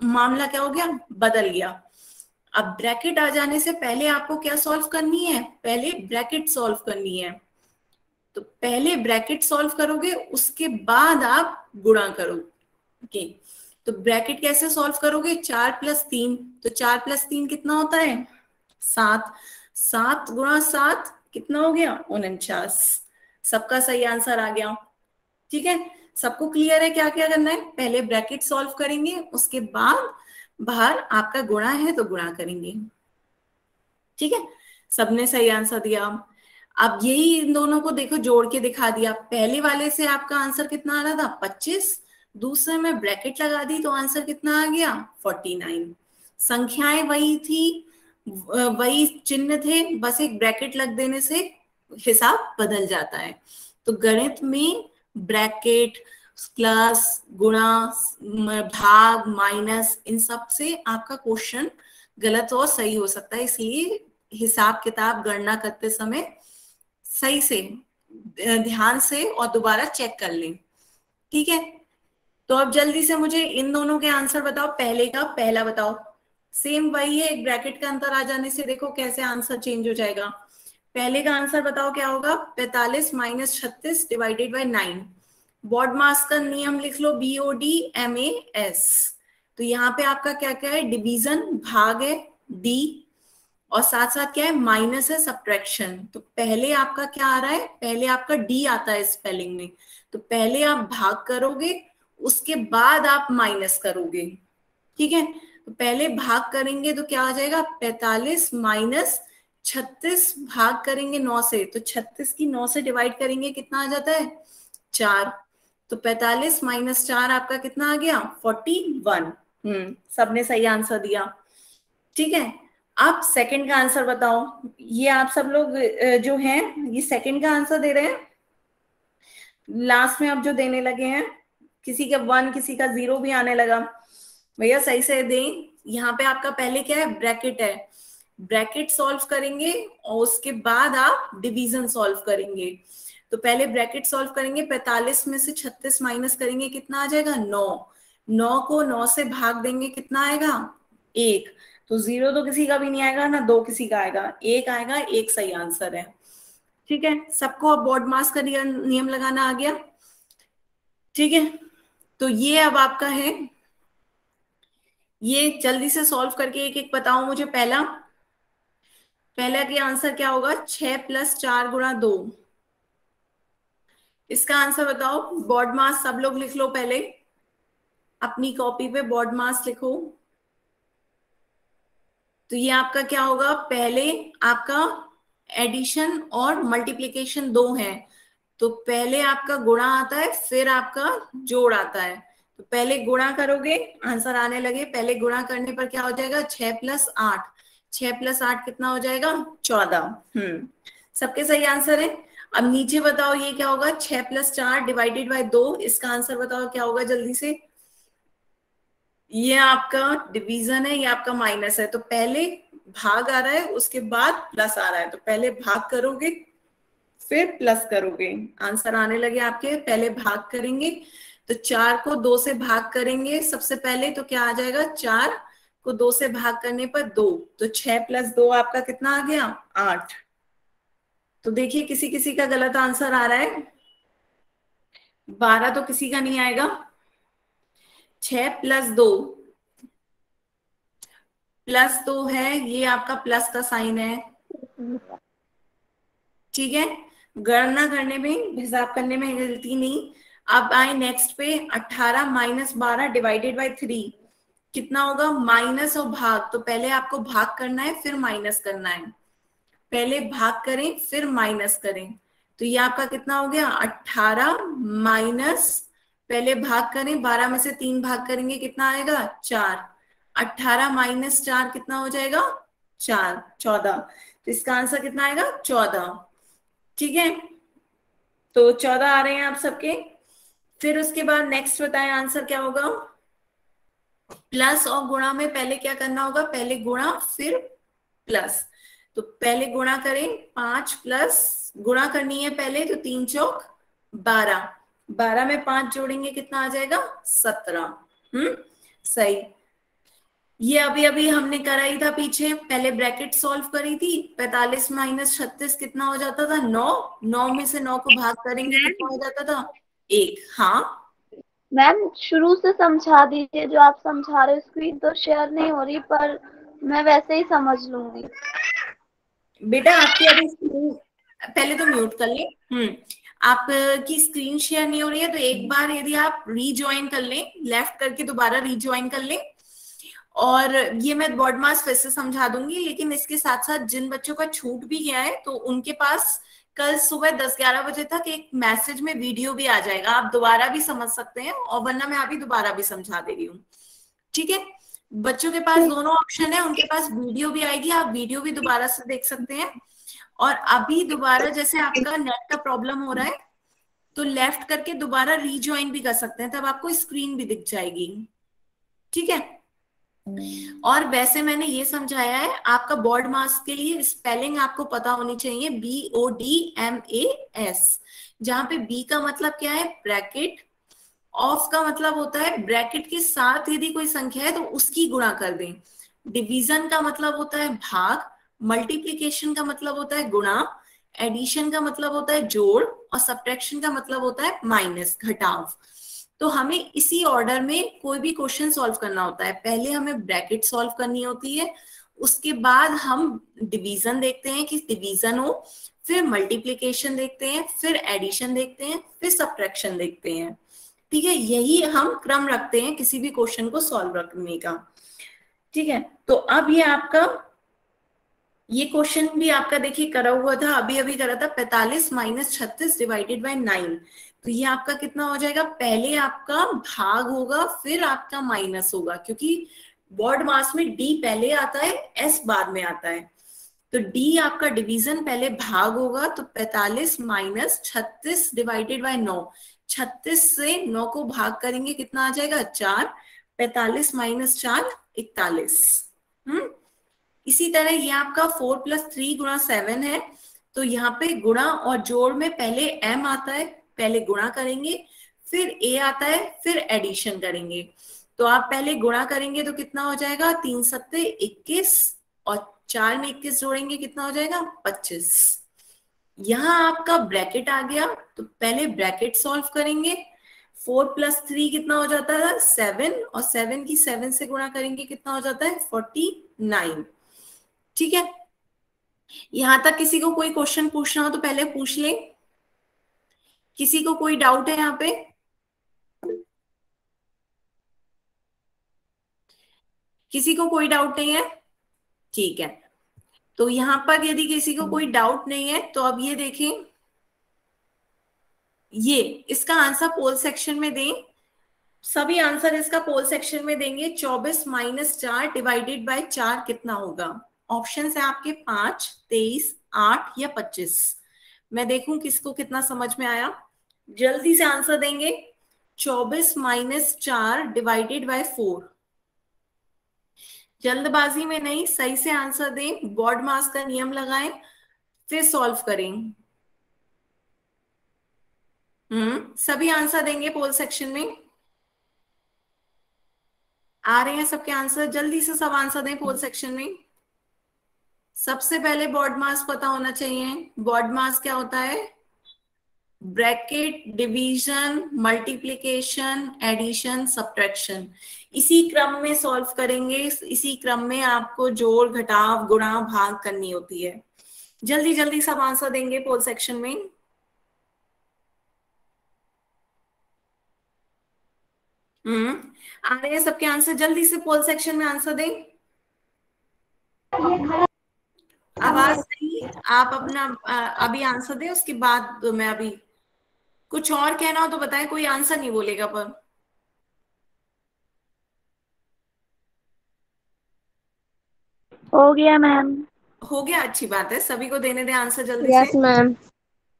मामला क्या हो गया? बदल गया। अब ब्रैकेट आ जाने से पहले आपको क्या सॉल्व करनी है? पहले ब्रैकेट सॉल्व करनी है। तो पहले ब्रैकेट सॉल्व करोगे, उसके बाद आप गुणा करोगे। तो ब्रैकेट कैसे सॉल्व करोगे? 4 + 3, तो 4 + 3 कितना होता है? 7। 7 × 7 कितना हो गया? 49। सबका सही आंसर आ गया, ठीक है। सबको क्लियर है क्या क्या करना है? पहले ब्रैकेट सॉल्व करेंगे, उसके बाद बाहर आपका गुणा है तो गुणा करेंगे, ठीक है। सबने सही आंसर दिया। अब यही इन दोनों को देखो जोड़ के दिखा दिया। पहले वाले से आपका आंसर कितना आ रहा था? 25। दूसरे में ब्रैकेट लगा दी तो आंसर कितना आ गया? 49। संख्याएं वही थी, वही चिन्ह थे, बस एक ब्रैकेट लग देने से हिसाब बदल जाता है। तो गणित में ब्रैकेट, प्लस, गुणा, भाग, माइनस, इन सब से आपका क्वेश्चन गलत और सही हो सकता है। इसलिए हिसाब किताब गणना करते समय सही से ध्यान से और दोबारा चेक कर लें, ठीक है। तो अब जल्दी से मुझे इन दोनों के आंसर बताओ। पहले का पहला बताओ। सेम वही है, एक ब्रैकेट का अंतर आ जाने से देखो कैसे आंसर चेंज हो जाएगा। पहले का आंसर बताओ क्या होगा? 45 - 36 / 9। बॉड मास का नियम लिख लो, BOD MAS। तो यहाँ पे आपका क्या क्या है? डिवीजन, भाग है, डी, और साथ साथ क्या है? माइनस है, सब्ट्रैक्शन। तो पहले आपका क्या आ रहा है? पहले आपका डी आता है स्पेलिंग में। तो पहले आप भाग करोगे, उसके बाद आप माइनस करोगे, ठीक है। तो पहले भाग करेंगे तो क्या आ जाएगा? 45 - 36 भाग करेंगे 9 से, तो 36 की 9 से डिवाइड करेंगे, कितना आ जाता है? 4। तो 45 - 4 आपका कितना आ गया? 41। सबने सही आंसर दिया। ठीक है, आप सेकंड का आंसर बताओ। ये आप सब लोग जो हैं ये सेकंड का आंसर दे रहे हैं, लास्ट में आप जो देने लगे हैं, किसी का 1 किसी का 0 भी आने लगा। भैया सही से दें। यहाँ पे आपका पहले क्या है, ब्रैकेट है, ब्रैकेट सॉल्व करेंगे और उसके बाद आप डिवीजन सॉल्व करेंगे। तो पहले ब्रैकेट सॉल्व करेंगे, 45 में से 36 माइनस करेंगे, कितना आ जाएगा 9। 9 को 9 से भाग देंगे, कितना आएगा 1। तो 0 तो किसी का भी नहीं आएगा ना, 2 किसी का आएगा, 1 आएगा, 1 सही आंसर है। ठीक है, सबको अब बॉड मास का नियम लगाना आ गया। ठीक है, तो ये अब आपका है, ये जल्दी से सॉल्व करके एक एक बताओ मुझे। पहला के आंसर क्या होगा, 6 + 4 × 2। इसका आंसर बताओ। बॉड मास सब लोग लिख लो, पहले अपनी कॉपी पे बॉड मास लिखो। तो ये आपका क्या होगा, पहले आपका एडिशन और मल्टीप्लिकेशन 2 है, तो पहले आपका गुणा आता है, फिर आपका जोड़ आता है। तो पहले गुणा करोगे, आंसर आने लगे, पहले गुणा करने पर क्या हो जाएगा, 6 + 8। 6 + 8 कितना हो जाएगा, 14। सबके सही आंसर है। अब नीचे बताओ ये क्या होगा, 6 + 4 / 2। इसका आंसर बताओ क्या होगा जल्दी से। ये आपका डिवीजन है, ये आपका माइनस है, तो पहले भाग आ रहा है उसके बाद प्लस आ रहा है, तो पहले भाग करोगे फिर प्लस करोगे, आंसर आने लगे आपके। पहले भाग करेंगे तो 4 को 2 से भाग करेंगे सबसे पहले, तो क्या आ जाएगा, 4 को 2 से भाग करने पर 2, तो 6 + 2 आपका कितना आ गया, 8। तो देखिए किसी किसी का गलत आंसर आ रहा है, 12 तो किसी का नहीं आएगा। 6 + 2 +2 है, ये आपका प्लस का साइन है। ठीक है, गणना करने में, हिसाब करने में गलती नहीं। अब आए नेक्स्ट पे, 18 - 12 / 3 कितना होगा, माइनस और भाग। तो पहले आपको भाग करना है फिर माइनस करना है, पहले भाग करें फिर माइनस करें। तो ये आपका कितना हो गया, 18 माइनस, पहले भाग करें, 12 में से 3 भाग करेंगे, कितना आएगा 4। 18 - 4 कितना हो जाएगा, 4, 14। तो इसका आंसर कितना आएगा, 14। ठीक है, तो 14 आ रहे हैं आप सबके। फिर उसके बाद नेक्स्ट बताएं आंसर क्या होगा। प्लस और गुणा में पहले क्या करना होगा, पहले गुणा फिर प्लस। तो पहले गुणा करें, 5 प्लस गुणा करनी है पहले, तो 3 चौक 12, 12 में 5 जोड़ेंगे, कितना आ जाएगा 17। सही। ये अभी अभी हमने कराई था पीछे, पहले ब्रैकेट सॉल्व करी थी। 45 - 36 कितना हो जाता था, 9। 9 में से 9 को भाग करेंगे, कितना हो जाता था, 1। हाँ मैम शुरू से समझा दीजिए, जो आप समझा रहे, स्क्रीन तो शेयर नहीं हो रही, पर मैं वैसे ही समझ लूंगी। बेटा आपकी अभी स्क्रीन, पहले तो म्यूट कर ले। आपकी स्क्रीन शेयर नहीं हो रही है, तो एक बार यदि आप रीज्वाइन कर लें, लेफ्ट करके दोबारा रीज्वाइन कर लें, और ये मैं बॉड मास फिर से समझा दूंगी। लेकिन इसके साथ साथ जिन बच्चों का छूट भी गया है, तो उनके पास कल सुबह 10-11 बजे तक एक मैसेज में वीडियो भी आ जाएगा, आप दोबारा भी समझ सकते हैं, और वरना मैं अभी दोबारा भी समझा दे रही हूँ। ठीक है, बच्चों के पास दोनों ऑप्शन है, उनके पास वीडियो भी आएगी, आप वीडियो भी दोबारा से देख सकते हैं। और अभी दोबारा जैसे आपका नेट का प्रॉब्लम हो रहा है, तो लेफ्ट करके दोबारा रीज्वाइन भी कर सकते हैं, तब आपको स्क्रीन भी दिख जाएगी। ठीक है, और वैसे मैंने ये समझाया है, आपका बॉड मास के लिए स्पेलिंग आपको पता होनी चाहिए, BODMAS, जहां पे B का मतलब क्या है, ब्रैकेट। ऑफ का मतलब होता है ब्रैकेट के साथ यदि कोई संख्या है तो उसकी गुणा कर दें। डिवीजन का मतलब होता है भाग, मल्टीप्लिकेशन का मतलब होता है गुणा, एडिशन का मतलब होता है जोड़, और सब्ट्रैक्शन का मतलब होता है माइनस, घटाव। तो हमें इसी ऑर्डर में कोई भी क्वेश्चन सॉल्व करना होता है। पहले हमें ब्रैकेट सॉल्व करनी होती है, उसके बाद हम डिवीजन देखते हैं कि डिवीजन हो, फिर मल्टीप्लिकेशन देखते हैं, फिर एडिशन देखते हैं, फिर सब्ट्रैक्शन देखते हैं। ठीक है, यही हम क्रम रखते हैं किसी भी क्वेश्चन को सॉल्व करने का। ठीक है, तो अब ये आपका, ये क्वेश्चन भी आपका देखिए करा हुआ था, अभी अभी करा था, 45 - 36 / 9। तो ये आपका कितना हो जाएगा, पहले आपका भाग होगा फिर आपका माइनस होगा, क्योंकि बॉड मास में डी पहले आता है, एस बाद में आता है। तो डी आपका डिवीजन पहले भाग होगा, तो 45 माइनस 36 डिवाइडेड बाय 9। 36 से 9 को भाग करेंगे कितना आ जाएगा 4। 45 माइनस 4 41। इसी तरह ये आपका 4 + 3 × 7 है। तो यहाँ पे गुणा और जोड़ में पहले m आता है, पहले गुणा करेंगे, फिर a आता है, फिर एडिशन करेंगे। तो आप पहले गुणा करेंगे तो कितना हो जाएगा 3 × 7 = 21 और 4 में 21 जोड़ेंगे कितना हो जाएगा 25। यहाँ आपका ब्रैकेट आ गया, तो पहले ब्रैकेट सॉल्व करेंगे। 4 + 3 कितना हो जाता है 7 और 7 की 7 से गुणा करेंगे कितना हो जाता है 49। ठीक है, यहां तक किसी को कोई क्वेश्चन पूछना हो तो पहले पूछ ले। किसी को कोई डाउट है यहाँ पे? किसी को कोई डाउट नहीं है? ठीक है, तो यहां पर यदि किसी को कोई डाउट नहीं है तो अब ये देखें, ये इसका आंसर पोल सेक्शन में दें। सभी आंसर इसका पोल सेक्शन में देंगे। 24 माइनस 4 डिवाइडेड बाय 4 कितना होगा? ऑप्शन है आपके 5, 23, 8 या 25। मैं देखूं किसको कितना समझ में आया, जल्दी से आंसर देंगे। 24 माइनस 4 डिवाइडेड बाय 4। जल्दबाजी में नहीं, सही से आंसर दें, बॉड मास का नियम लगाएं, फिर सॉल्व करें। सभी आंसर देंगे पोल सेक्शन में। आ रहे हैं सबके आंसर? जल्दी से सब आंसर दें पोल सेक्शन में। सबसे पहले बॉड मास पता होना चाहिए। बॉड मास क्या होता है? Bracket, division, multiplication, addition, subtraction. इसी क्रम में सॉल्व करेंगे, इसी क्रम में आपको जोड़, घटाव, गुणा, भाग करनी होती है। जल्दी जल्दी सब आंसर देंगे पोल सेक्शन में। आ रहे हैं सबके आंसर? जल्दी से पोल सेक्शन में आंसर दें। आवाज नहीं, आप अपना अभी आंसर दें, उसके बाद मैं अभी कुछ और कहना हो तो बताएं, कोई आंसर नहीं बोलेगा पर। हो गया मैम। हो गया, अच्छी बात है। सभी को देने दें आंसर जल्दी यस से। मैम।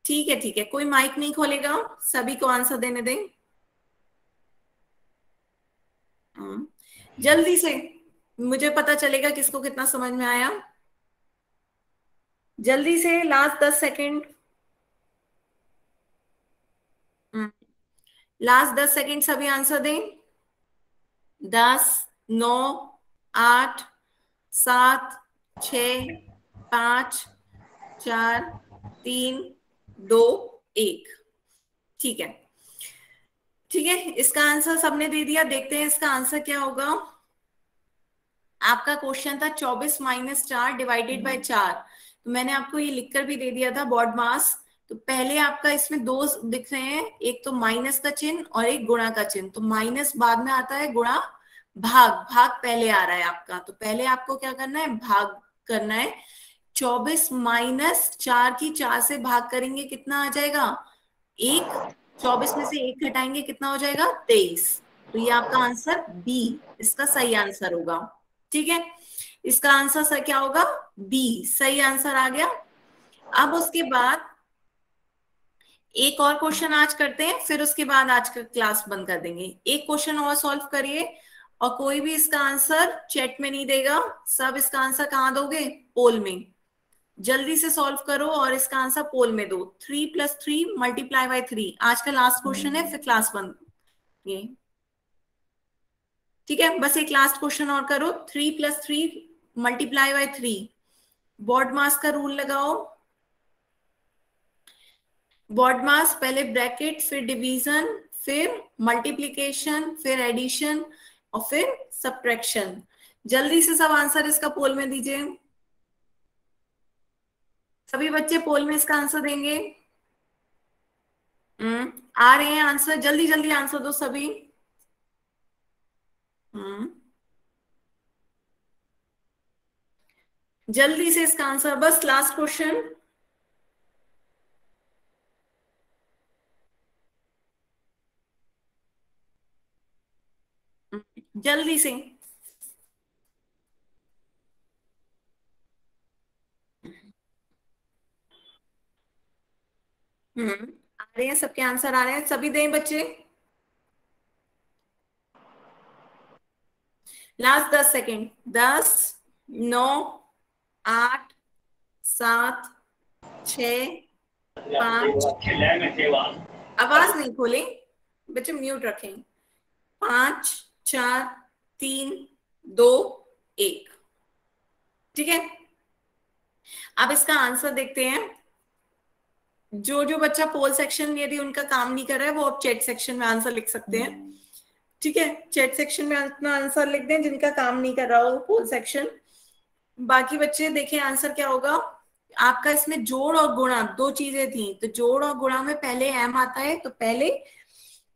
ठीक है ठीक है, कोई माइक नहीं खोलेगा, सभी को आंसर देने दें। जल्दी से, मुझे पता चलेगा किसको कितना समझ में आया। जल्दी से, लास्ट 10 सेकेंड। लास्ट 10 सेकेंड, सभी आंसर दें। 10, 9, 8, 7, 6, 5, 4, 3, 2, 1। ठीक है ठीक है, इसका आंसर सबने दे दिया। देखते हैं इसका आंसर क्या होगा। आपका क्वेश्चन था 24 माइनस 4 डिवाइडेड बाय 4। तो मैंने आपको ये लिखकर भी दे दिया था बॉड मास। तो पहले आपका इसमें दो दिख रहे हैं, एक तो माइनस का चिन्ह और एक गुणा का चिन्ह। तो माइनस बाद में आता है, गुणा भाग, भाग पहले आ रहा है आपका। तो पहले आपको क्या करना है, भाग करना है। 24 माइनस 4 की 4 से भाग करेंगे कितना आ जाएगा 1। 24 में से 1 घटाएंगे कितना हो जाएगा 23। तो ये आपका आंसर बी इसका सही आंसर होगा। ठीक है, इसका आंसर क्या होगा? बी सही आंसर आ गया। अब उसके बाद एक और क्वेश्चन आज करते हैं, फिर उसके बाद आज का क्लास बंद कर देंगे। एक क्वेश्चन और सॉल्व करिए, और कोई भी इसका आंसर चैट में नहीं देगा, सब इसका आंसर कहाँ दोगे? पोल में। जल्दी से सॉल्व करो और इसका आंसर पोल में दो। 3 + 3 × 3। आज का लास्ट क्वेश्चन है, फिर क्लास बंद। ये ठीक है, बस एक लास्ट क्वेश्चन और करो। 3 + 3 × 3। बॉड मास का रूल लगाओ। बॉड मास पहले ब्रैकेट, फिर डिवीजन, फिर मल्टीप्लिकेशन, फिर एडिशन और फिर सब्ट्रैक्शन। जल्दी से सब आंसर इसका पोल में दीजिए। सभी बच्चे पोल में इसका आंसर देंगे। आ रहे हैं आंसर? जल्दी जल्दी आंसर दो सभी। जल्दी से इसका आंसर, बस लास्ट क्वेश्चन। जल्दी से। आ रहे हैं, सबके आंसर आ रहे हैं, सभी दें बच्चे। Last 10 second. 10, 9, 8, 7, 6, 5, आवाज नहीं खोलें बच्चे, म्यूट रखें। 5, 4, 3, 2, 1। ठीक है, अब इसका आंसर देखते हैं। जो जो बच्चा पोल सेक्शन में यदि उनका काम नहीं कर रहा है वो अब चैट सेक्शन में आंसर लिख सकते हैं। ठीक है, चैट सेक्शन में अपना आंसर लिख दें जिनका काम नहीं कर रहा हो पोल सेक्शन। बाकी बच्चे देखें आंसर क्या होगा आपका। इसमें जोड़ और गुणा दो चीजें थी, तो जोड़ और गुणा में पहले एम आता है, तो पहले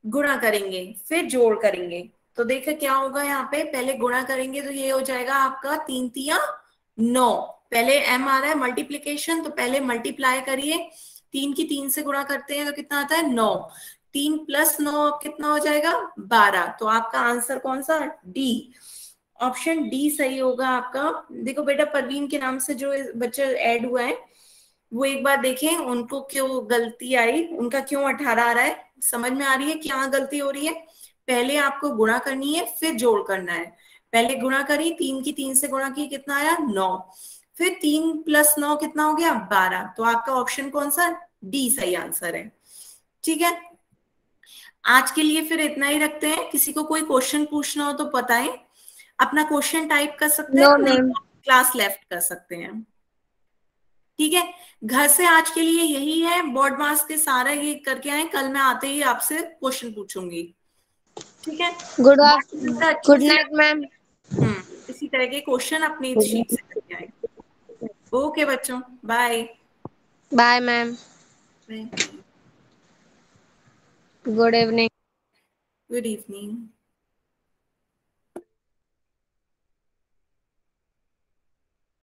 गुणा करेंगे फिर जोड़ करेंगे। तो देखिए क्या होगा, यहाँ पे पहले गुणा करेंगे तो ये हो जाएगा आपका 3 तिया 9। पहले एम आ रहा है मल्टीप्लीकेशन, तो पहले मल्टीप्लाई करिए। 3 की 3 से गुणा करते हैं तो कितना आता है 9। 3 + 9 कितना हो जाएगा 12। तो आपका आंसर कौन सा, डी, ऑप्शन डी सही होगा आपका। देखो बेटा परवीन के नाम से जो बच्चे ऐड हुआ है वो एक बार देखें उनको क्यों गलती आई, उनका क्यों 18 आ रहा है, समझ में आ रही है क्या गलती हो रही है। पहले आपको गुणा करनी है फिर जोड़ करना है। पहले गुणा करी, 3 की 3 से गुणा की कितना आया 9, फिर 3 + 9 कितना हो गया 12। तो आपका ऑप्शन कौन सा, डी सही आंसर है। ठीक है, आज के लिए फिर इतना ही रखते हैं। किसी को कोई क्वेश्चन पूछना हो तो बताएं, अपना क्वेश्चन टाइप कर सकते हैं, क्लास लेफ्ट कर सकते हैं। ठीक है, घर से आज के लिए यही है। बोर्ड मार्क्स के सारा ये करके आए, कल मैं आते ही आपसे क्वेश्चन पूछूंगी। ठीक है, गुड नाइट मैम। इसी तरह के क्वेश्चन अपनी शीट से करके आए। ओके बच्चों, bye bye ma'am. Good evening. Good evening.